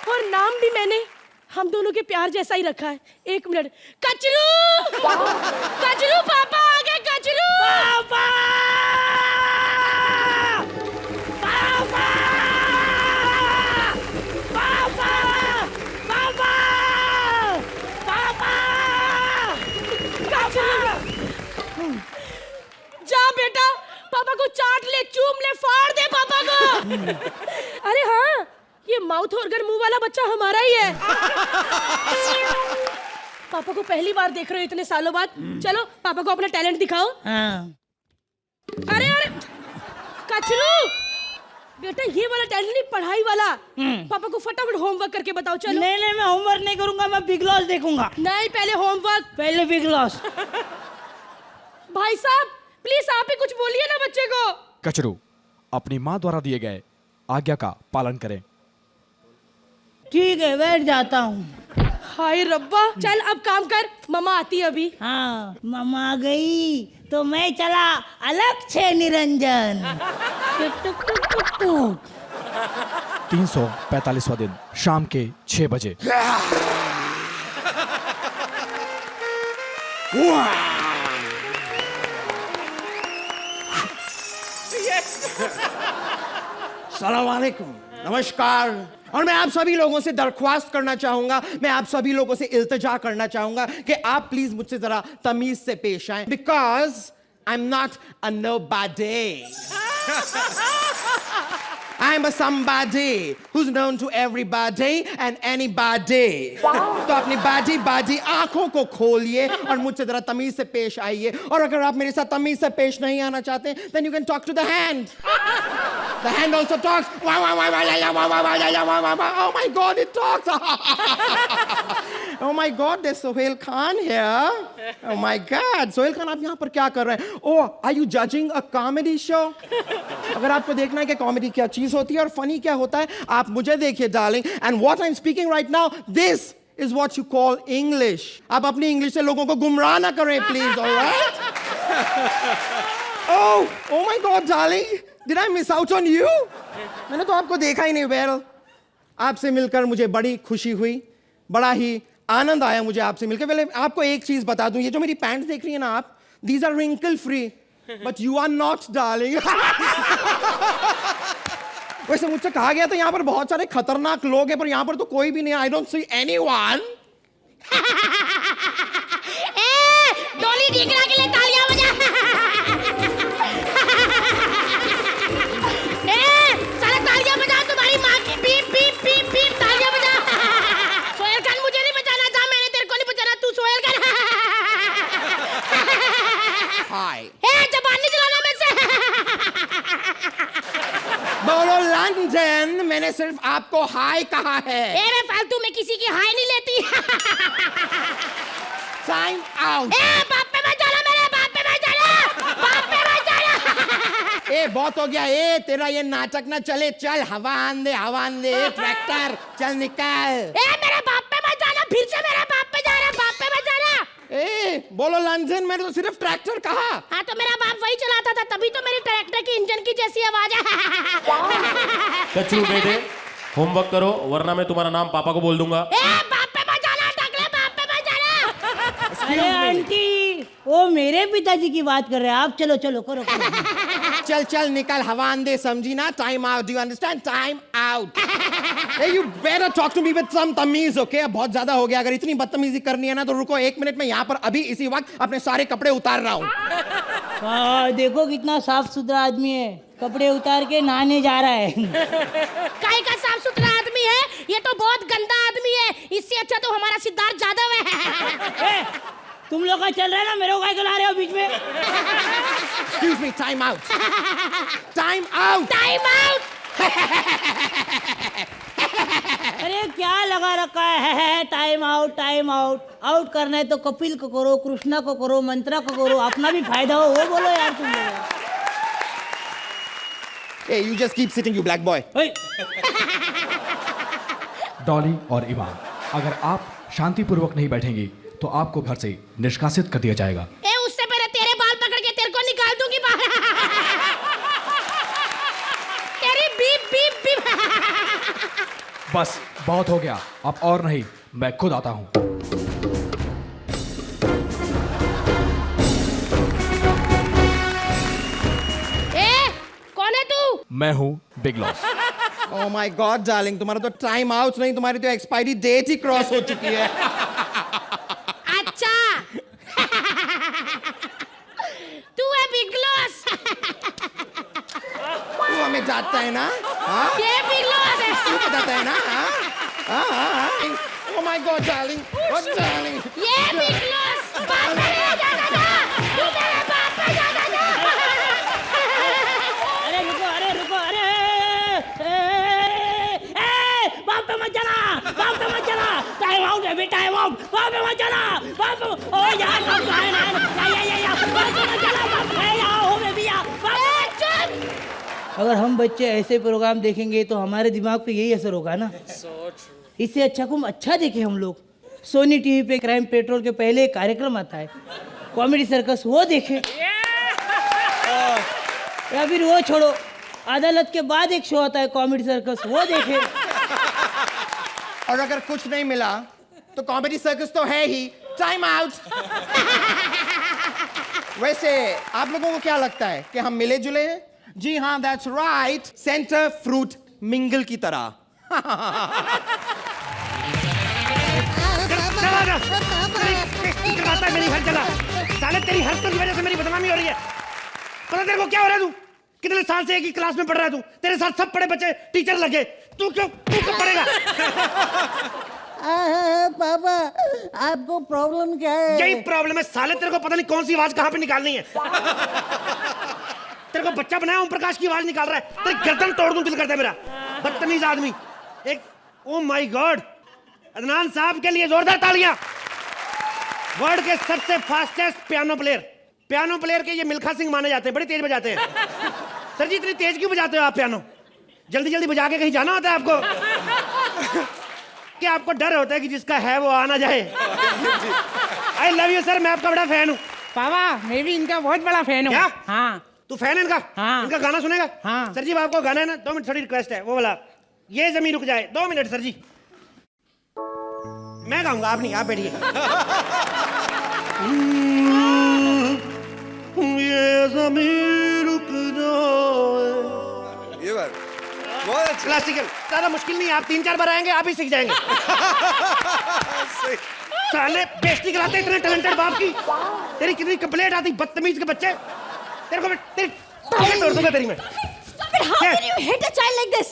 S3: और नाम भी मैंने हम दोनों के प्यार जैसा ही रखा है। 1 मिनट। कचरू, कचरू पापा आ गए। कचरू पापा, पापा, पापा, पापा, पापा, कचरू। जा बेटा, पापा को चाट ले, चूम ले, फाड़ दे पापा को। अरे हाँ, ये माउथ ऑर्गन मुंह वाला बच्चा हमारा ही है। पापा को पहली बार देख रहे हो इतने सालों बाद। चलो पापा को अपना टैलेंट दिखाओ।
S10: हाँ।
S3: अरे अरे कचरू, बेटा ये वाला टैलेंट नहीं, पढ़ाई वाला। पापा को फटाफट होमवर्क करके बताओ। चलो।
S10: नहीं नहीं, मैं होमवर्क नहीं करूंगा, मैं बिग लॉस देखूंगा।
S3: नहीं, पहले होमवर्क,
S10: पहले बिग लॉस।
S3: भाई साहब प्लीज आप ही कुछ बोलिए ना बच्चे को।
S11: कचरू, अपनी माँ द्वारा दिए गए आज्ञा का पालन करें।
S10: ठीक है, बैठ जाता हूँ।
S3: हाय रब्बा, चल अब काम कर, मम्मा आती है अभी।
S10: हाँ, मम्मा आ गई तो मैं चला अलग छे निरंजन। टुक टुक टुक टुक टुक।
S11: 345वां दिन शाम के 6 बजे।
S2: सलाम वालेकुम, नमस्कार। और मैं आप सभी लोगों से दरख्वास्त करना चाहूंगा, मैं आप सभी लोगों से इल्तिजा करना चाहूंगा कि आप प्लीज मुझसे जरा तमीज से पेश आएं, because I am not a nobody. I am a somebody who's known to everybody and anybody. तो अपनी बाजी आंखों को खोलिए और मुझसे जरा तमीज से पेश आइए। और अगर आप मेरे साथ तमीज से पेश नहीं आना चाहते, then you can talk to the hand. The hand also talks. Oh my God, it talks. Oh my God, there's Sohail Khan here. Oh my God, Sohail Khan, आप यहाँ पर क्या कर रहे हैं? Oh, are you judging a comedy show? अगर आपको देखना है कि कॉमेडी क्या चीज होती है और फनी क्या होता है, आप मुझे देखिए darling. And what I'm speaking right now, this is what you call English. आप अपनी इंग्लिश से लोगों को गुमराह ना करें please, alright? Oh my God, darling, did I miss out on you? मैंने तो आपको देखा ही नहीं। Well, आपसे मिलकर मुझे बड़ी खुशी हुई, बड़ा ही आनंद आया मुझे आपसे मिलकर। पहले आपको एक चीज बता दूं, ये जो मेरी पैंट्स देख रही है ना आप, these are wrinkle free, but you are not, darling. वैसे मुझसे कहा गया था यहाँ पर बहुत सारे खतरनाक लोग हैं, पर यहाँ पर तो कोई भी नहीं है। I don't see anyone.
S9: डोली ढीकरा के लिए तालियां बजा। सारा तालियां बजा, तुम्हारी माँ की बीप बीप बीप बीप तालियां बजा। सोहेल खान मुझे नहीं बजाना था, मैंने तेरे को नहीं बजाना, तू सोहेल खान।
S2: Hi.
S9: जबान नहीं चलाना मेरे से।
S2: बोलो लंदन, मैंने सिर्फ आपको हाय कहा है।
S9: मैं फालतू में किसी की हाय नहीं लेती।
S2: Time out.
S9: बाप पे मत जाना, मेरे बाप पे मत जाना, बाप पे मत जाना।
S2: बहुत हो गया। तेरा ये नाटक ना चले, चल हवा आन दे ट्रैक्टर, चल निकल।
S9: मेरे बाप पे मत जाना, फिर से मेरे बाप पे जा रहा, बाप पे मत जाना।
S2: बोलो लंदन, मैंने तो सिर्फ ट्रैक्टर कहा।
S9: हाँ तो मेरा बाप वही चलाता था, तभी तो मेरी ट्रैक्टर की इंजन की जैसी आवाज है।
S8: कचरू बेटे, होमवर्क करो वरना मैं तुम्हारा नाम पापा को बोल दूंगा।
S9: बाप पे मत जाना, टकले बाप पे मत जाना।
S10: अरे आंटी, वो मेरे पिताजी की बात कर रहे हैं, आप चलो चलो करो, करो।
S2: चल चल निकल हवान दे, समझी ना? Time out, do you understand? Time out. Hey, you better talk to me with some तमीज, okay? अब बहुत ज्यादा हो गया, अगर इतनी बदतमीजी करनी है ना तो रुको 1 मिनट में यहाँ पर अभी इसी वक्त अपने सारे कपड़े उतार रहा हूँ।
S10: हाँ, देखो कितना साफ सुथरा आदमी है, कपड़े उतार के नहाने जा रहा है।
S9: काय का साफ सुथरा आदमी है, ये तो बहुत गंदा आदमी है, इससे अच्छा तो हमारा सिद्धार्थ जादव है।
S10: तुम लोग का चल रहा है ना, मेरे को काय ला रहे हो बीच में?
S2: Excuse me, time out. Time out.
S9: Time out.
S10: अरे क्या लगा रखा है? Time out, time out. Out करना है तो कपिल को करो, कृष्णा को करो, मंत्रा को करो, अपना भी फायदा हो वो बोलो यार तुम लोग।
S2: Hey, you just keep sitting, you black boy.
S11: Dolly और इवान, अगर आप शांतिपूर्वक नहीं बैठेंगी तो आपको घर से निष्कासित कर दिया जाएगा।
S9: ए, उससे पहले तेरे बाल पकड़ के तेरे को निकाल दूंगी बाहर। तेरी बीप बीप बीप।
S11: बस बहुत हो गया, अब और नहीं, मैं खुद आता हूँ।
S9: ए, कौन है तू?
S11: मैं हूँ big loss.
S2: Oh my God, darling, तुम्हारा तो टाइम आउट नहीं, तुम्हारी तो एक्सपायरी डेट ही क्रॉस हो चुकी है।
S9: अच्छा। तू है बिग लॉस।
S2: तू हमें जानता है ना? हाँ?
S9: ये बिग लॉस है।
S2: तू बताता है ना? हाँ? Oh my God, darling, oh darling.
S9: ये बिग लॉस। बाप पे नहीं जाता था। तू मेरे बाप पे जाता था।
S10: अरे रुको, बाप पे मत जाना, टाइम आउट है, टाइम आउट, बाप पे मत जाना, बाप पे, ओ यार, बाप पे है ना, बाप पे मत जाना, बाप पे आओ बेबी आ, अगर हम बच्चे ऐसे प्रोग्राम देखेंगे तो हमारे दिमाग पे यही असर होगा ना। इससे अच्छा को हम अच्छा देखें हम लोग। सोनी टीवी पे क्राइम पेट्रोल के पहले एक कार्यक्रम आता है, कॉमेडी सर्कस, वो देखें। या फिर वो छोड़ो, अदालत के बाद एक शो आता है कॉमेडी सर्कस, वो देखें।
S2: और अगर कुछ नहीं मिला तो कॉमेडी सर्कस तो है ही। Time out. वैसे आप लोगों को क्या लगता है कि हम मिले जुले हैं? जी हाँ, that's right, centre fruit mingle की तरह।
S12: मेरी हर जगह साले तेरी हरकत की वजह से मेरी बदनामी हो रही है। पता तेरे को क्या हो रहा है? तू कितने साल से एक ही क्लास में पढ़ रहा है? तू, तेरे साथ सब पढ़े बच्चे टीचर लगे, तू कब पढ़ेगा?
S10: पापा, आपको प्रॉब्लम क्या है?
S12: यही प्रॉब्लम है साले, तेरे को पता नहीं कौन सी आवाज कहाँ पे निकालनी है। तेरे को बच्चा बनाया ओम प्रकाश की आवाज निकाल रहा है, तेरी गर्दन तोड़ दूं दिल करता है मेरा। बदतमीज आदमी एक। ओ माय गॉड, अदनान साहब के लिए जोरदार तालियां। वर्ल्ड के सबसे फास्टेस्ट पियानो प्लेयर के ये मिल्खा सिंह माने जाते हैं, बड़ी तेज बजाते हैं। सर जी इतनी तेज क्यों बजाते हो आप पियानो? जल्दी जल्दी बजा के कहीं जाना होता है आपको? क्या आपको डर होता है कि जिसका है वो आ ना जाए? आई लव यू सर, मैं आपका बड़ा फैन हूँ।
S13: पापा, मैं भी इनका बहुत बड़ा फैन हूँ।
S12: क्या?
S13: हाँ।
S12: तू फैन है इनका?
S13: हाँ।
S12: इनका गाना सुनेगा?
S13: हाँ।
S12: सर जी आपको गाना है ना, 2 मिनट थोड़ी रिक्वेस्ट है, वो वाला, ये जमीन रुक जाए, 2 मिनट सर जी। मैं गाऊंगा, आप नहीं, आप बैठिए। ये जमीन रुक जाए, ये बात बहुत अच्छा। क्लासिकल ज्यादा मुश्किल नहीं है, आप 3-4 बार आएंगे आप ही सीख जाएंगे। साले बेइज्जती कराते इतने टैलेंटेड बाप की। तेरी कितनी कंप्लेंट आती बदतमीज के बच्चे। तेरे को तेरी टांगें तोड़ दूंगा तेरी मैं।
S3: Stop it! How can you hit a child like this?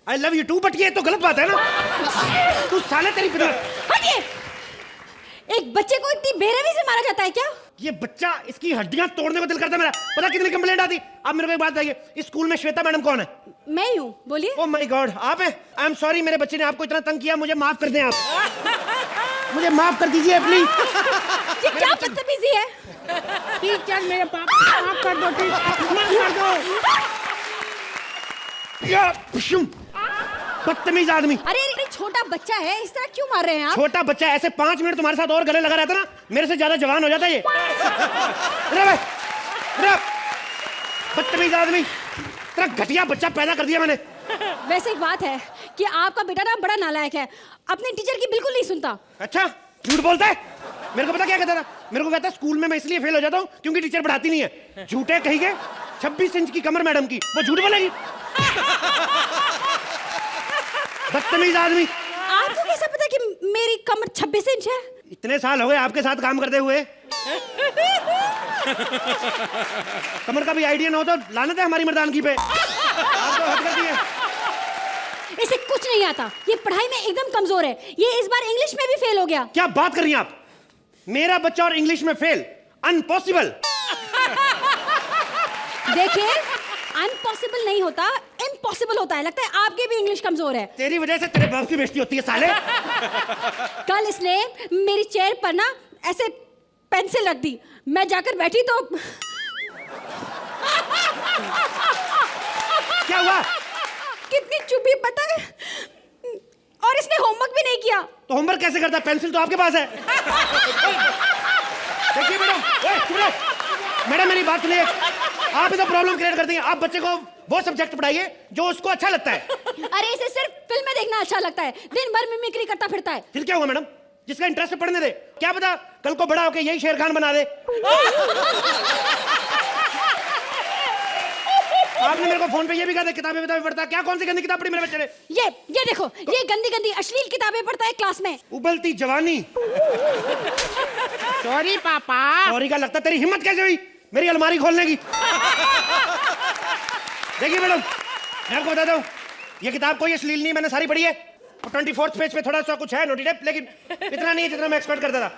S12: I love you too, but ये तो गलत बात है ना। तू साले तेरी
S3: हटिए! एक बच्चे को इतनी बेरहमी से मारा जाता है क्या?
S12: ये बच्चा, इसकी हड्डियां तोड़ने को दिल करता है मेरा। पता कितनी कंप्लेंट आती। अब मेरे को एक बात बताइए, इस स्कूल में श्वेता मैडम कौन है?
S3: मैं ही हूँ, बोलिए।
S12: ओह माय गॉड, आप हैं? आई एम सॉरी, मेरे बच्चे ने आपको इतना तंग किया, मुझे माफ कर दें आप। मुझे माफ कर दीजिए प्लीज।
S3: ये क्या बदतमीजी है?
S13: टीचर, मेरे पापा माफ कर दो, माफ कर दो।
S12: बदतमीज आदमी।
S3: अरे छोटा बच्चा है, इस तरह क्यों मार रहे हैं आप?
S12: छोटा बच्चा, ऐसे 5 मिनट तुम्हारे साथ और गले लगा रहता ना, मेरे से ज्यादा जवान हो जाता ये। बदतमीज आदमी, तेरा घटिया बच्चा पैदा कर दिया मैंने।
S3: वैसे एक बात है कि आपका बेटा ना बड़ा नालायक है, अपने टीचर की बिल्कुल नहीं सुनता।
S12: अच्छा, झूठ बोलता है? मेरे को पता क्या कहता था? मेरे को कहता है स्कूल में मैं इसलिए फेल हो जाता हूँ क्योंकि टीचर पढ़ाती नहीं है। झूठे कहीं के। 26 इंच की कमर मैडम की, वो झूठ बोलेगी? बदतमीज आदमी।
S3: आपको कैसे पता कि मेरी कमर 26 इंच है?
S12: इतने साल हो गए आपके साथ काम करते हुए, कमर का भी आइडिया ना हो तो लानत है हमारी मर्दानगी पे। आप तो हद कर दिए।
S3: इसे कुछ नहीं आता, ये पढ़ाई में एकदम कमजोर है, ये इस बार इंग्लिश में भी फेल हो गया।
S12: क्या बात कर रही हैं आप? मेरा बच्चा और इंग्लिश में फेल? अनपॉसिबल।
S3: देखिए, अनपॉसिबल नहीं होता, इम्पॉसिबल होता है। लगता है आपके भी इंग्लिश कमजोर है।
S12: तेरी वजह से तेरे बाप की बेइज्जती होती है साले।
S3: कल इसने मेरी चेयर पर ना ऐसे पेंसिल रख दी, मैं जाकर बैठी तो
S12: क्या हुआ?
S3: कितनी चुप्पी पता है, और इसने होमवर्क भी नहीं किया।
S12: तो होमवर्क कैसे करता? पेंसिल तो आपके पास है। देखिए मैडम, मैडम मेरी बात सुनिए, आप इधर प्रॉब्लम क्रिएट करती हैं। आप बच्चे को वो सब्जेक्ट पढ़ाइए जो उसको अच्छा लगता है।
S3: अरे इसे सिर्फ फिल्में देखना अच्छा लगता है, दिन भर मिमिक्री करता फिरता है।
S12: फिर क्या हुआ मैडम? जिसका इंटरेस्ट है पढ़ने दे, क्या पता कल को बड़ा होके यही शेर खान बना दे। आपने मेरे को फोन पे ये भी कहा था किताबें पढ़ता, क्या कौन सी गंदी किताब पढ़ी मेरे बच्चे ने?
S3: ये देखो, ये गंदी गंदी अश्लील किताबें पढ़ता है क्लास में।
S12: उबलती जवानी।
S13: सॉरी पापा।
S12: सॉरी का लगता, तेरी हिम्मत कैसे हुई मेरी अलमारी खोलने की? देखिए मैडम, मैं आपको बताता हूँ, ये किताब कोई अश्लील नहीं, मैंने सारी पढ़ी है। 24 पेज पे थोड़ा सा कुछ है नोटी टेप, लेकिन इतना नहीं है जितना मैं एक्सपेक्ट करता था।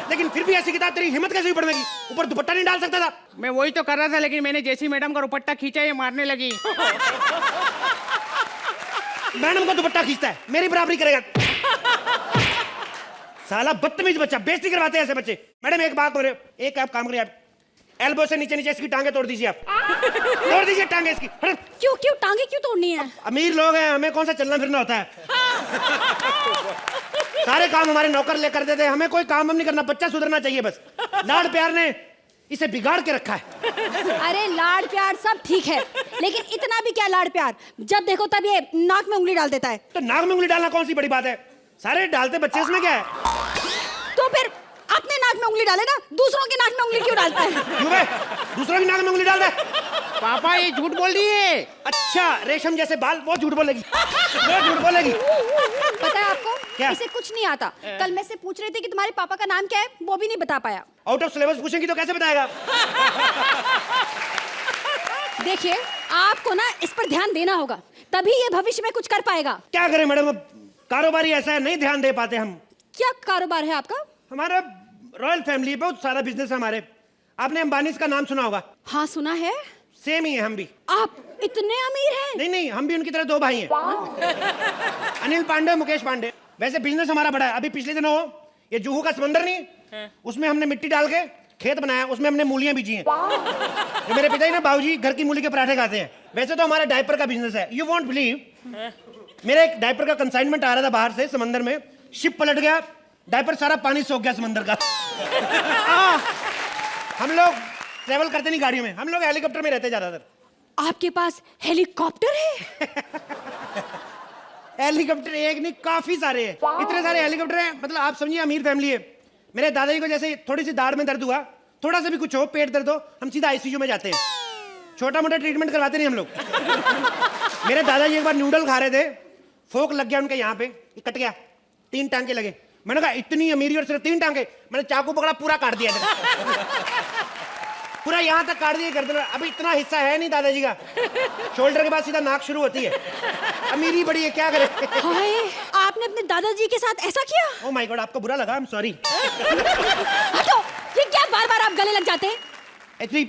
S12: लेकिन फिर भी ऐसी किताब तेरी हिम्मत कैसे हुई पढ़ने की? ऊपर दुपट्टा नहीं डाल सकता था?
S13: मैं वही तो कर रहा था, लेकिन मैंने जैसी मैडम का दुपट्टा खींचा ये मारने लगी।
S12: मैडम का दुपट्टा खींचता है, मेरी बराबरी करेगा? साला बदतमीज बच्चा, बेइज्जती करवाते हैं ऐसे बच्चे। मैडम एक बात बोले, एक आप काम करिए, आप एल्बो से नीचे नीचे इसकी टांगे तोड़ दीजिए। आप तोड़ दीजिए टांगे इसकी।
S3: क्यों टांगे क्यों तोड़नी है?
S12: अमीर लोग हैं, हमें कौन सा चलना फिरना होता है? सारे काम हमारे नौकर लेकर देते हैं, हमें कोई काम हम नहीं करना। बच्चा सुधरना चाहिए बस। लाड प्यार ने इसे बिगाड़ के रखा है।
S3: अरे लाड प्यार सब ठीक है, लेकिन इतना भी क्या लाड प्यार? जब देखो तब ये नाक में उंगली डाल देता है।
S12: तो नाक में उंगली डालना कौन सी बड़ी बात है? सारे डालते बच्चे, इसमें क्या है?
S3: तो फिर अपने नाक में उंगली डाले ना, दूसरों के नाक में उंगली क्यों डालता है?
S12: क्यों बे? दूसरों की नाक में उंगली डालता है?
S13: पापा ये झूठ बोल रही है।
S12: अच्छा, रेशम जैसे बाल, वो झूठ बोलेगी, वो झूठ बोलेगी।
S3: पता है आपको,
S12: क्या?
S3: इसे कुछ नहीं आता। कल मैं से पूछ रही थी कि तुम्हारे पापा का नाम क्या है, वो भी नहीं बता पाया।
S12: आउट ऑफ सिलेबस पूछेंगी तो कैसे बताएगा?
S3: देखिए, आपको ना इस पर ध्यान देना होगा, तभी ये भविष्य में कुछ कर पाएगा।
S12: क्या करें मैडम, अब कारोबारी ऐसा है, नहीं ध्यान दे पाते हम।
S3: क्या कारोबार है आपका?
S12: हमारा रॉयल फैमिली, बहुत सारा बिजनेस है हमारे। आपने अंबानी का नाम सुना होगा?
S3: हाँ सुना है।
S12: सेम ही है हम भी।
S3: आप इतने अमीर हैं?
S12: नहीं, हम भी उनकी तरह दो भाई हैं, अनिल पांडे, मुकेश पांडे। वैसे बिजनेस हमारा बड़ा है। अभी पिछले दिनों ये जुहू का समंदर नहीं, उसमें हमने मिट्टी डाल के खेत बनाया, उसमें हमने मूलियां बीजी हैं। तो मेरे पिताजी ने बाबूजी घर की मूली के पराठे खाते हैं। वैसे तो हमारा डायपर का बिजनेस है। यू वोंट बिलीव, मेरा एक डायपर का कंसाइनमेंट आ रहा था बाहर से समंदर में, शिप पलट गया, डायपर सारा पानी सोख गया समंदर का। हम लोग ट्रेवल करते नहीं गाड़ियों में, हम लोग हेलीकॉप्टर में रहते ज्यादातर।
S3: आपके पास हेलीकॉप्टर है?
S12: हेलीकॉप्टर एक नहीं, काफी सारे हैं। इतने सारे हेलीकॉप्टर हैं, मतलब आप समझिए अमीर फैमिली है। मेरे दादाजी को जैसे थोड़ी सी दाढ़ में दर्द हुआ, थोड़ा सा भी कुछ हो, पेट दर्द हो, हम सीधा आईसीयू में जाते हैं। छोटा मोटा ट्रीटमेंट करवाते नहीं हम लोग। मेरे दादाजी एक बार नूडल खा रहे थे, फोक लग गया उनके यहाँ पे, कट गया, 3 टांके लगे। मैंने कहा इतनी अमीरी और सिर्फ 3 टांके? मैंने चाकू पकड़ा, पूरा काट दिया, पूरा यहाँ तक काट दिया गर्दन। अभी इतना हिस्सा है नहीं दादाजी का, शोल्डर के बाद सीधा नाक शुरू होती है। अमीरी बड़ी है, क्या करें?
S3: हाय, आपने अपने दादाजी के साथ ऐसा किया?
S12: ओह माय गॉड, आपको बुरा लगा? I am sorry.
S3: हटो, ये क्या बार-बार आप गले लग जाते हैं?
S12: एक्चुअली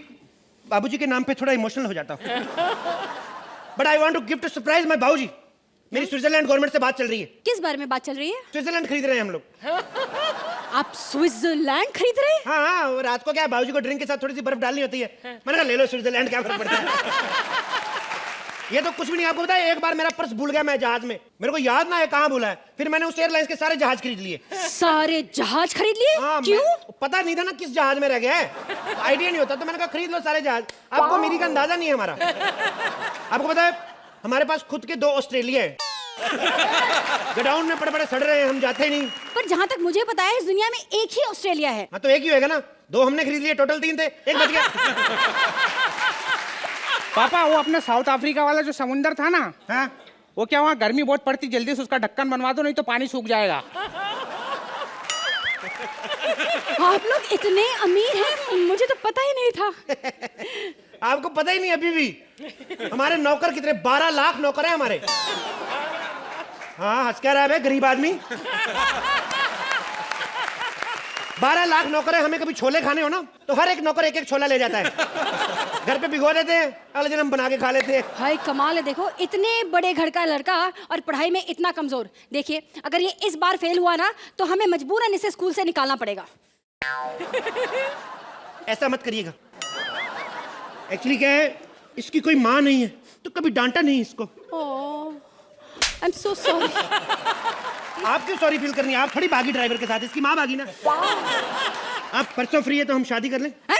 S12: बाबूजी के नाम पे थोड़ा इमोशनल हो जाता हूँ। But I want to give to surprise my Babuji. मेरी स्विट्जरलैंड गवर्नमेंट से बात चल रही है।
S3: किस बारे में बात चल रही है?
S12: स्विट्जरलैंड खरीद रहे हैं हम लोग।
S3: आप स्विट्जरलैंड खरीद रहे हैं?
S12: हाँ, रात को क्या है, बाबूजी को ड्रिंक के साथ थोड़ी सी बर्फ डालनी होती है। मैंने कहा ले लो स्विट्जरलैंड, क्या फर्क पड़ता है। ये तो कुछ भी नहीं। आपको पता है, एक बार मेरा पर्स भूल गया मैं जहाज में, मेरे को याद ना है कहाँ भूला है। फिर मैंने उस एयरलाइंस के सारे जहाज खरीद लिए।
S3: सारे जहाज खरीद लिए?
S12: हाँ,
S3: क्यों?
S12: पता नहीं था ना किस जहाज में रह गया है, आइडिया नहीं होता, तो मैंने कहा खरीद लो सारे जहाज। आपको मेरी का अंदाजा नहीं है हमारा। आपको पता है हमारे पास खुद के 2 ऑस्ट्रेलिया है, गोडाउन में बड़े बड़े सड़ रहे हैं, हम जाते ही नहीं।
S3: पर जहाँ तक मुझे पता है इस दुनिया में एक ही ऑस्ट्रेलिया है।
S12: हाँ तो एक ही होगा ना, 2 हमने खरीद लिए, टोटल 3 थे, एक बच गया।
S13: पापा वो अपने साउथ अफ्रीका वाला जो समुंदर था ना,
S12: हाँ?
S13: वो क्या वहाँ गर्मी बहुत पड़ती, जल्दी से उसका ढक्कन बनवा दो नहीं तो पानी सूख जाएगा।
S3: आप लोग इतने अमीर हैं, मुझे तो पता ही नहीं था।
S12: आपको पता ही नहीं अभी भी? हमारे नौकर कितने, 12 लाख नौकर हैं हमारे। हाँ, हंस क्या रहा है बे, गरीब आदमी। 12 लाख नौकर है। हमें कभी छोले खाने हो ना तो हर एक नौकर एक एक छोला ले जाता है, घर पे भिगो देते हैं, अगले दिन हम बना के खा लेते हैं।
S3: भाई कमाल है, देखो इतने बड़े घर का लड़का और पढ़ाई में इतना कमजोर। देखिए अगर ये इस बार फेल हुआ ना तो हमें मजबूरन इसे स्कूल से निकालना पड़ेगा।
S12: ऐसा मत करिएगा। एक्चुअली क्या है, इसकी कोई माँ नहीं है तो कभी डांटा नहीं इसको।
S3: I am so sorry.
S12: आप क्यों सॉरी फील करनी है? आप थोड़ी भागी ड्राइवर के साथ, इसकी माँ भागी ना। आप परसों फ्री है तो हम शादी कर लें?
S3: है?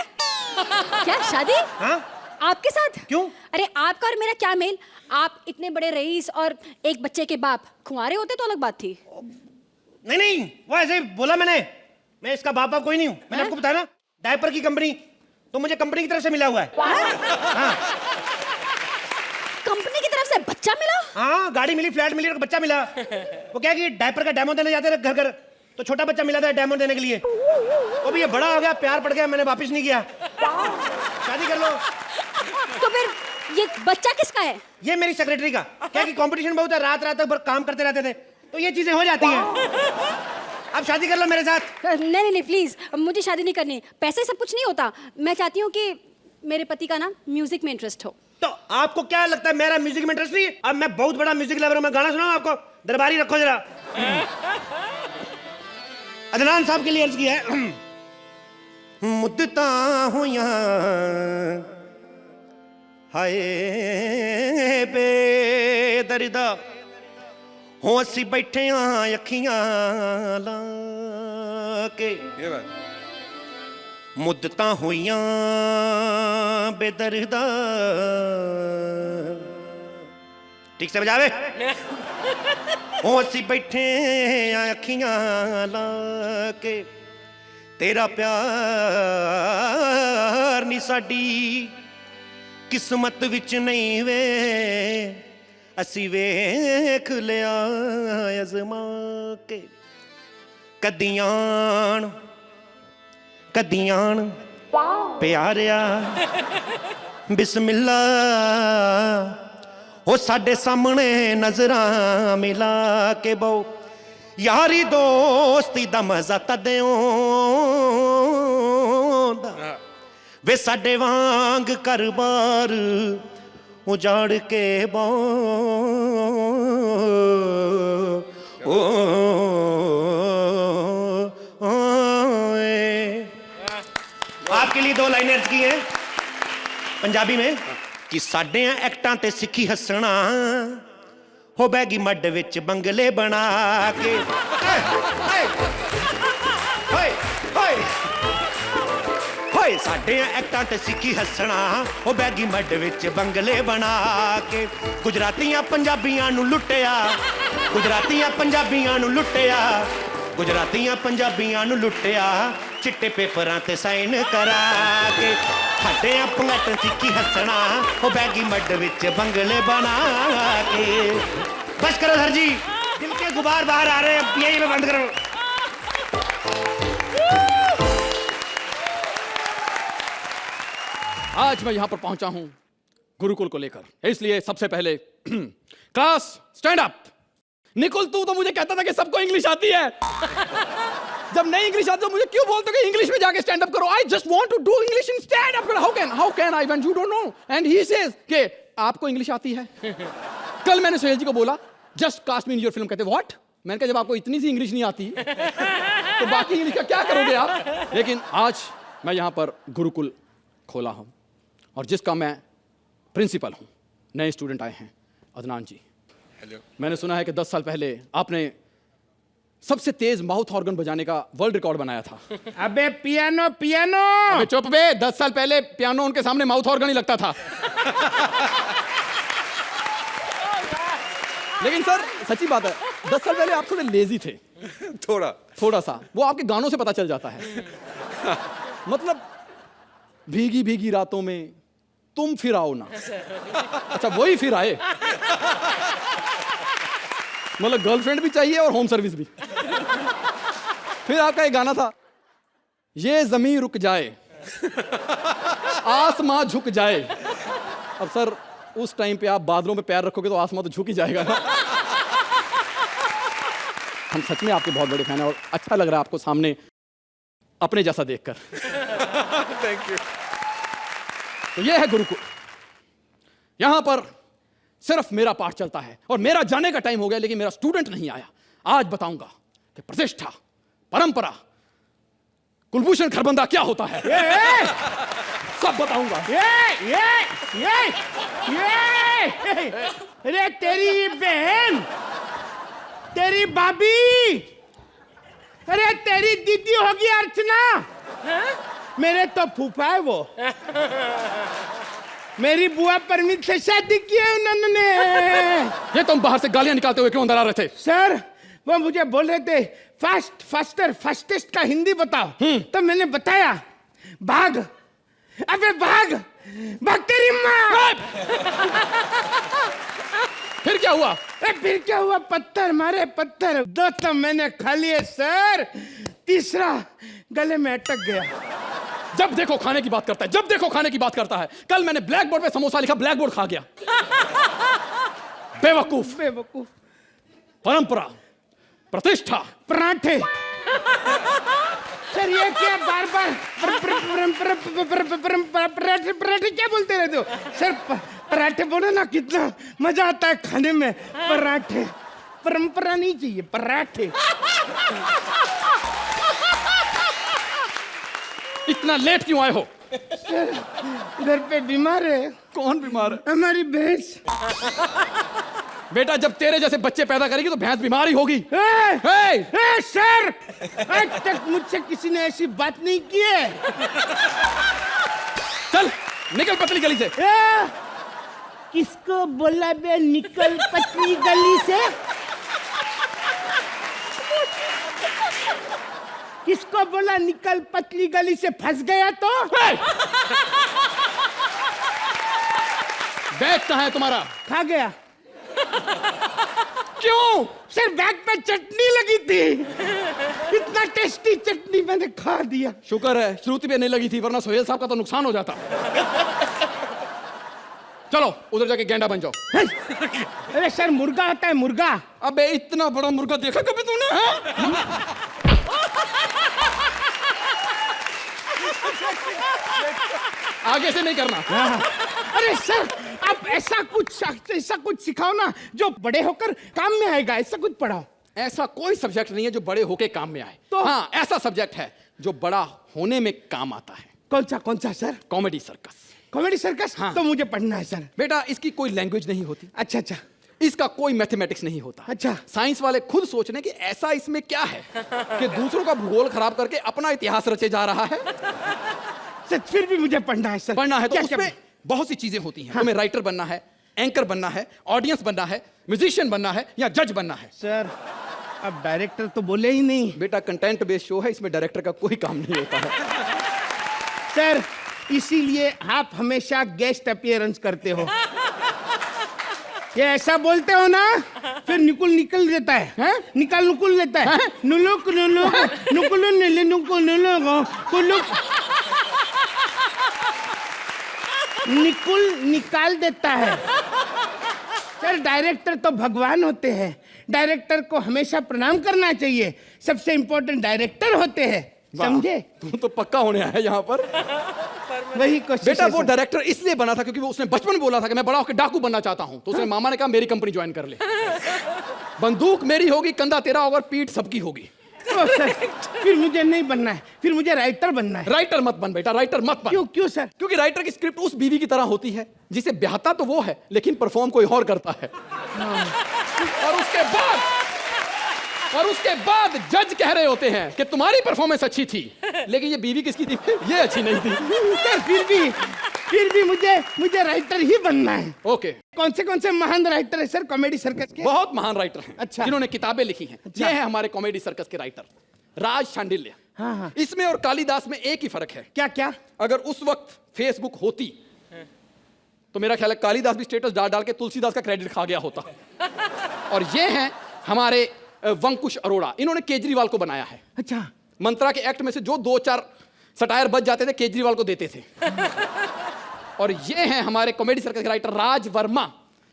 S3: क्या शादी?
S12: हाँ?
S3: आपके साथ?
S12: क्यों?
S3: अरे आपका और मेरा क्या मेल? आप इतने बड़े रईस और एक बच्चे के बाप, कुंवारे होते तो अलग बात थी।
S12: नहीं नहीं, वो ऐसे ही बोला मैंने। मैं इसका बाप कोई नहीं हूँ। मैंने आपको बताया ना, डायपर की कंपनी तो मुझे कंपनी की तरफ से मिला हुआ है। हाँ।
S3: कंपनी की तरफ से बच्चा मिला?
S12: हाँ, गाड़ी मिली, फ्लैट मिली और बच्चा मिला। वो क्या कि डायपर का डेमो देने जाते थे घर घर, तो छोटा बच्चा मिला था डेमो देने के लिए। वो भी ये बड़ा हो गया, प्यार पड़ गया, मैंने वापस नहीं किया। शादी कर लो।
S3: तो फिर ये बच्चा किसका है?
S12: ये मेरी सेक्रेटरी का। क्या कि कंपटीशन बहुत है, रात रात तक काम करते रहते थे तो ये चीजें हो जाती हैं। अब शादी कर लो मेरे साथ।
S3: नहीं नहीं प्लीज, मुझे शादी नहीं करनी। पैसे सब कुछ नहीं होता। मैं चाहती हूँ कि मेरे पति का ना म्यूजिक में इंटरेस्ट हो।
S12: तो आपको क्या लगता है मेरा म्यूजिक में इंटरेस्ट नहीं है? अब मैं बहुत बड़ा म्यूजिक लवर हूं। मैं गाना सुनाऊं आपको? दरबारी रखो जरा। अदनान साहब के लिए अर्ज किया है। मुद्दता हुइयां हाय बेदर्दा हो असी बैठे हां अखियां ला के। मुद्दता हुइयां बेदर्दा। ठीक से बजावे। हो असी बैठे अखियां ला के, तेरा प्यार नी साडी किस्मत विच नहीं वे, असी वेख लिया अजमा के। कदियान कदियान प्यारिया बिस्मिल्ला हो साडे सामने नजरां मिला के बहु। यारी दोस्ती दा मजा तद्यों वे साडे वांग कर बार उजाड़ के आपके लिए 2 लाइनें की हैं पंजाबी में कि साडे एक्टां ते सिक्खी हसना हो बैगी मड विच बंगले बना के। साडे एक्टां ते सिक्खी हसना हो बैगी मड विच बंगले बना के। गुजरातियां पंजाबियां नू लुट्टिया, गुजरातियां पंजाबियां नू लुट्टिया, गुजरातियां पंजाबियां नू लुट्टिया, चिट्टे पेपरां ते साइन करा के। साडे पंगट सिक्खी हसना हो बैगी मड विच बंगले बना के। बस करो सर जी, दिल के गुबार बाहर आ रहे हैं, यही में बंद करो।
S14: आज मैं यहां पर पहुंचा हूं गुरुकुल को लेकर, इसलिए सबसे पहले क्लास स्टैंड अप। निकुल तू तो मुझे कहता था कि सबको इंग्लिश आती है। जब नहीं इंग्लिश आती तो मुझे क्यों बोलते कि इंग्लिश में जाके स्टैंड अप करो? I just want to do English in stand up. How can I when you don't know? And he says कि आपको इंग्लिश आती है। कल मैंने सोहेल जी को बोला just cast me in your film. कहते व्हाट? मैंने कहा जब आपको इतनी सी इंग्लिश नहीं आती तो बाकी इंग्लिश का क्या करोगे आप? लेकिन आज मैं यहां पर गुरुकुल खोला हूं और जिसका मैं प्रिंसिपल हूं। नए स्टूडेंट आए हैं, अदनान जी।
S5: हेलो।
S14: मैंने सुना है कि 10 साल पहले आपने सबसे तेज माउथ ऑर्गन बजाने का वर्ल्ड रिकॉर्ड बनाया था।
S13: अबे पियानो पियानो।
S14: अबे चुप बे, 10 साल पहले पियानो उनके सामने माउथ ऑर्गन ही लगता था। लेकिन सर सच्ची बात है, 10 साल पहले आप थोड़े लेजी थे। थोड़ा सा। वो आपके गानों से पता चल जाता है। मतलब भीगी भीगी रातों में तुम फिर आओ ना। अच्छा वही फिर आए, मतलब गर्लफ्रेंड भी चाहिए और होम सर्विस भी। फिर आपका एक गाना था, ये जमीन रुक जाए आसमां झुक जाए। अब सर उस टाइम पे आप बादलों पे पैर रखोगे तो आसमां तो झुक ही जाएगा ना। हम सच में आपके बहुत बड़े फैन हैं और अच्छा लग रहा है आपको सामने अपने जैसा देखकर।
S5: Thank you.
S14: तो ये है गुरुकुल, यहां पर सिर्फ मेरा पाठ चलता है और मेरा जाने का टाइम हो गया लेकिन मेरा स्टूडेंट नहीं आया। आज बताऊंगा कि प्रतिष्ठा, परंपरा, कुलभूषण खरबंदा क्या होता है, सब बताऊंगा।
S1: अरे तेरी बहन, तेरी भाभी, अरे तेरी दीदी होगी अर्चना। मेरे तो फूफा है वो। मेरी बुआ परमीत से शादी की है उन्होंने।
S14: ये तुम बाहर से गालियां निकालते हुए क्यों अंदर आ रहे थे?
S1: सर वो मुझे बोल रहे थे फास्ट फास्टर फास्टेस्ट का हिंदी बताओ, तो मैंने बताया भाग। अबे भाग भाग तेरी माँ।
S14: फिर क्या हुआ?
S1: फिर क्या हुआ? पत्थर मारे पत्थर। 2 तो मैंने खा लिए सर, तीसरा गले में अटक गया।
S14: जब देखो खाने की बात करता है, जब देखो खाने की बात करता है। कल मैंने ब्लैक बोर्ड पे समोसा लिखा, ब्लैक बोर्ड खा गया। बेवकूफ।
S1: बेवकूफ।
S14: परंपरा, प्रतिष्ठा,
S1: पराठे। सर ये क्या बार बार पराठे पराठे क्या बोलते रहते हो सर? पराठे बोलो ना, कितना मजा आता है खाने में। पराठे, परंपरा नहीं चाहिए, पराठे।
S14: इतना लेट क्यों आए हो?
S1: सर घर पे बीमार है।
S14: कौन बीमार है?
S1: हमारी भैंस।
S14: बेटा जब तेरे जैसे बच्चे पैदा करेगी तो भैंस बीमार ही होगी।
S1: सर आज तक मुझसे किसी ने ऐसी बात नहीं की है।
S14: चल निकल पतली गली से।
S1: किसको बोला बे निकल पतली गली से? किसको बोला निकल पतली गली से? फंस गया तो?
S14: बैग कहाँ है तुम्हारा?
S1: खा गया।
S14: क्यों?
S1: सर बैग पे चटनी लगी थी, इतना टेस्टी चटनी मैंने खा दिया।
S14: शुक्र है श्रुति पे नहीं लगी थी, वरना सोहेल साहब का तो नुकसान हो जाता। चलो उधर जाके गेंडा बन जाओ।
S1: अरे सर मुर्गा होता है, मुर्गा।
S14: अबे इतना बड़ा मुर्गा देखा कभी तूने? आगे से नहीं करना।
S1: अरे सर आप ऐसा कुछ सिखाओ ना जो बड़े होकर काम में आएगा, ऐसा कुछ पढ़ाओ।
S14: ऐसा कोई सब्जेक्ट नहीं है जो बड़े होके काम में आए। तो हाँ ऐसा सब्जेक्ट है जो बड़ा होने में काम आता है।
S1: कौन सा sir?
S14: Comedy circus.
S1: Comedy circus? हाँ। तो मुझे पढ़ना है सर।
S14: बेटा इसकी कोई लैंग्वेज नहीं होती।
S1: अच्छा।
S14: इसका कोई मैथमेटिक्स नहीं होता।
S1: अच्छा।
S14: साइंस वाले खुद सोच रहे कि ऐसा इसमें क्या है कि दूसरों का भूगोल खराब करके अपना इतिहास रचे जा रहा है।
S1: सर फिर भी मुझे पढ़ना है सर।
S14: पढ़ना है तो उसमें बहुत सी चीजें होती हैं। तुम्हें राइटर बनना है, एंकर बनना है, ऑडियंस बनना है, म्यूजिशियन बनना है या जज बनना है।
S1: सर अब डायरेक्टर तो बोले ही नहीं।
S14: बेटा कंटेंट बेस्ड शो है, इसमें डायरेक्टर का कोई काम नहीं होता है।
S1: सर इसीलिए आप हमेशा गेस्ट अपीयरेंस करते हो। ये ऐसा बोलते हो ना, फिर निकल देता है, निकल लेता है। नुलुक निकाल देता है। सर डायरेक्टर तो भगवान होते हैं, डायरेक्टर को हमेशा प्रणाम करना चाहिए। सबसे इंपॉर्टेंट डायरेक्टर होते हैं, समझे?
S14: तुम तो पक्का होने आया यहाँ पर।
S1: वही कोशिश।
S14: बेटा वो डायरेक्टर इसलिए बना था क्योंकि वो उसने बचपन में बोला था कि मैं बड़ा होकर डाकू बनना चाहता हूँ, तो उसने मामा ने कहा मेरी कंपनी ज्वाइन कर ले। बंदूक मेरी होगी, कंधा तेरा होगा, पीठ सबकी होगी।
S1: सर फिर मुझे नहीं बनना है, फिर मुझे राइटर बनना है।
S14: राइटर मत बन बेटा, राइटर मत बन।
S1: क्यों सर?
S14: क्योंकि राइटर की स्क्रिप्ट उस बीवी की तरह होती है जिसे ब्याहता तो वो है लेकिन परफॉर्म कोई और करता है। और उसके बाद जज कह रहे होते हैं कि तुम्हारी परफॉर्मेंस अच्छी थी, लेकिन ये बीवी किसकी थी? ये अच्छी नहीं थी।
S1: सर फिर भी मुझे राइटर ही बनना है।
S14: ओके।
S1: कौन से महान राइटर है सर कॉमेडी सर्कस के?
S14: बहुत महान राइटर हैं।
S1: अच्छा।
S14: जिन्होंने किताबें लिखी हैं। ये है हमारे कॉमेडी सर्कस के राइटर राज शांडिल्य।
S1: हाँ।
S14: इसमें और कालिदास में एक ही फर्क है।
S1: क्या?
S14: अगर उस वक्त फेसबुक होती तो मेरा ख्याल है कालिदास भी स्टेटस डाल डाल के तुलसीदास का क्रेडिट खा गया होता। और ये हैं हमारे वंकुश अरोड़ा, इन्होंने केजरीवाल को बनाया है।
S12: अच्छा,
S14: मंत्रा के एक्ट में से जो 2-4 सटायर बच जाते थे केजरीवाल को देते थे। और ये हैं हमारे कॉमेडी सर्कस के राइटर राज वर्मा।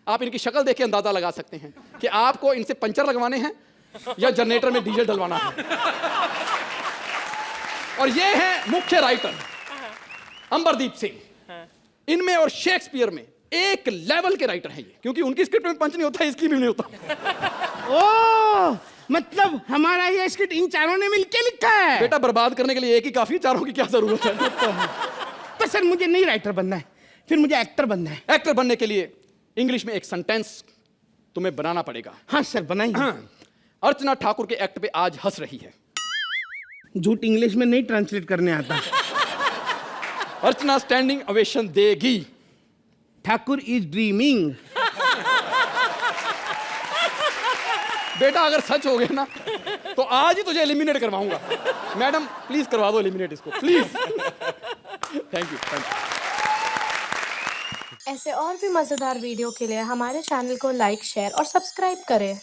S14: आप इनकी शक्ल देख के अंदाजा लगा सकते हैं कि आपको इनसे पंचर लगवाने हैं या जनरेटर में डीजल डलवाना है। और ये हैं मुख्य राइटर अंबरदीप सिंह। इनमें और शेक्सपियर में एक लेवल के राइटर हैं ये, क्योंकि उनकी स्क्रिप्ट में पंच नहीं होता, इसकी भी नहीं होता।
S12: ओ मतलब हमारा ये स्क्रिप्ट इन चारों ने मिलके लिखा है।
S14: बेटा बर्बाद करने के लिए एक ही काफी, चारों की क्या जरूरत है।
S12: तो सर मुझे नहीं राइटर बनना है, फिर मुझे एक्टर बनना है।
S14: एक्टर बनने के लिए इंग्लिश में एक सेंटेंस तुम्हें बनाना पड़ेगा।
S12: हाँ सर बनाइए।
S14: हाँ। अर्चना ठाकुर के एक्ट पे आज हंस रही है।
S12: झूठ इंग्लिश में नहीं ट्रांसलेट करने आता।
S14: अर्चना स्टैंडिंग ओवेशन देगी।
S12: Thakur is dreaming.
S14: बेटा अगर सच हो गया ना तो आज ही तुझे एलिमिनेट करवाऊंगा। मैडम प्लीज करवा दो एलिमिनेट इसको प्लीज। Thank you.
S15: ऐसे और भी मजेदार वीडियो के लिए हमारे चैनल को लाइक, शेयर और सब्सक्राइब करें।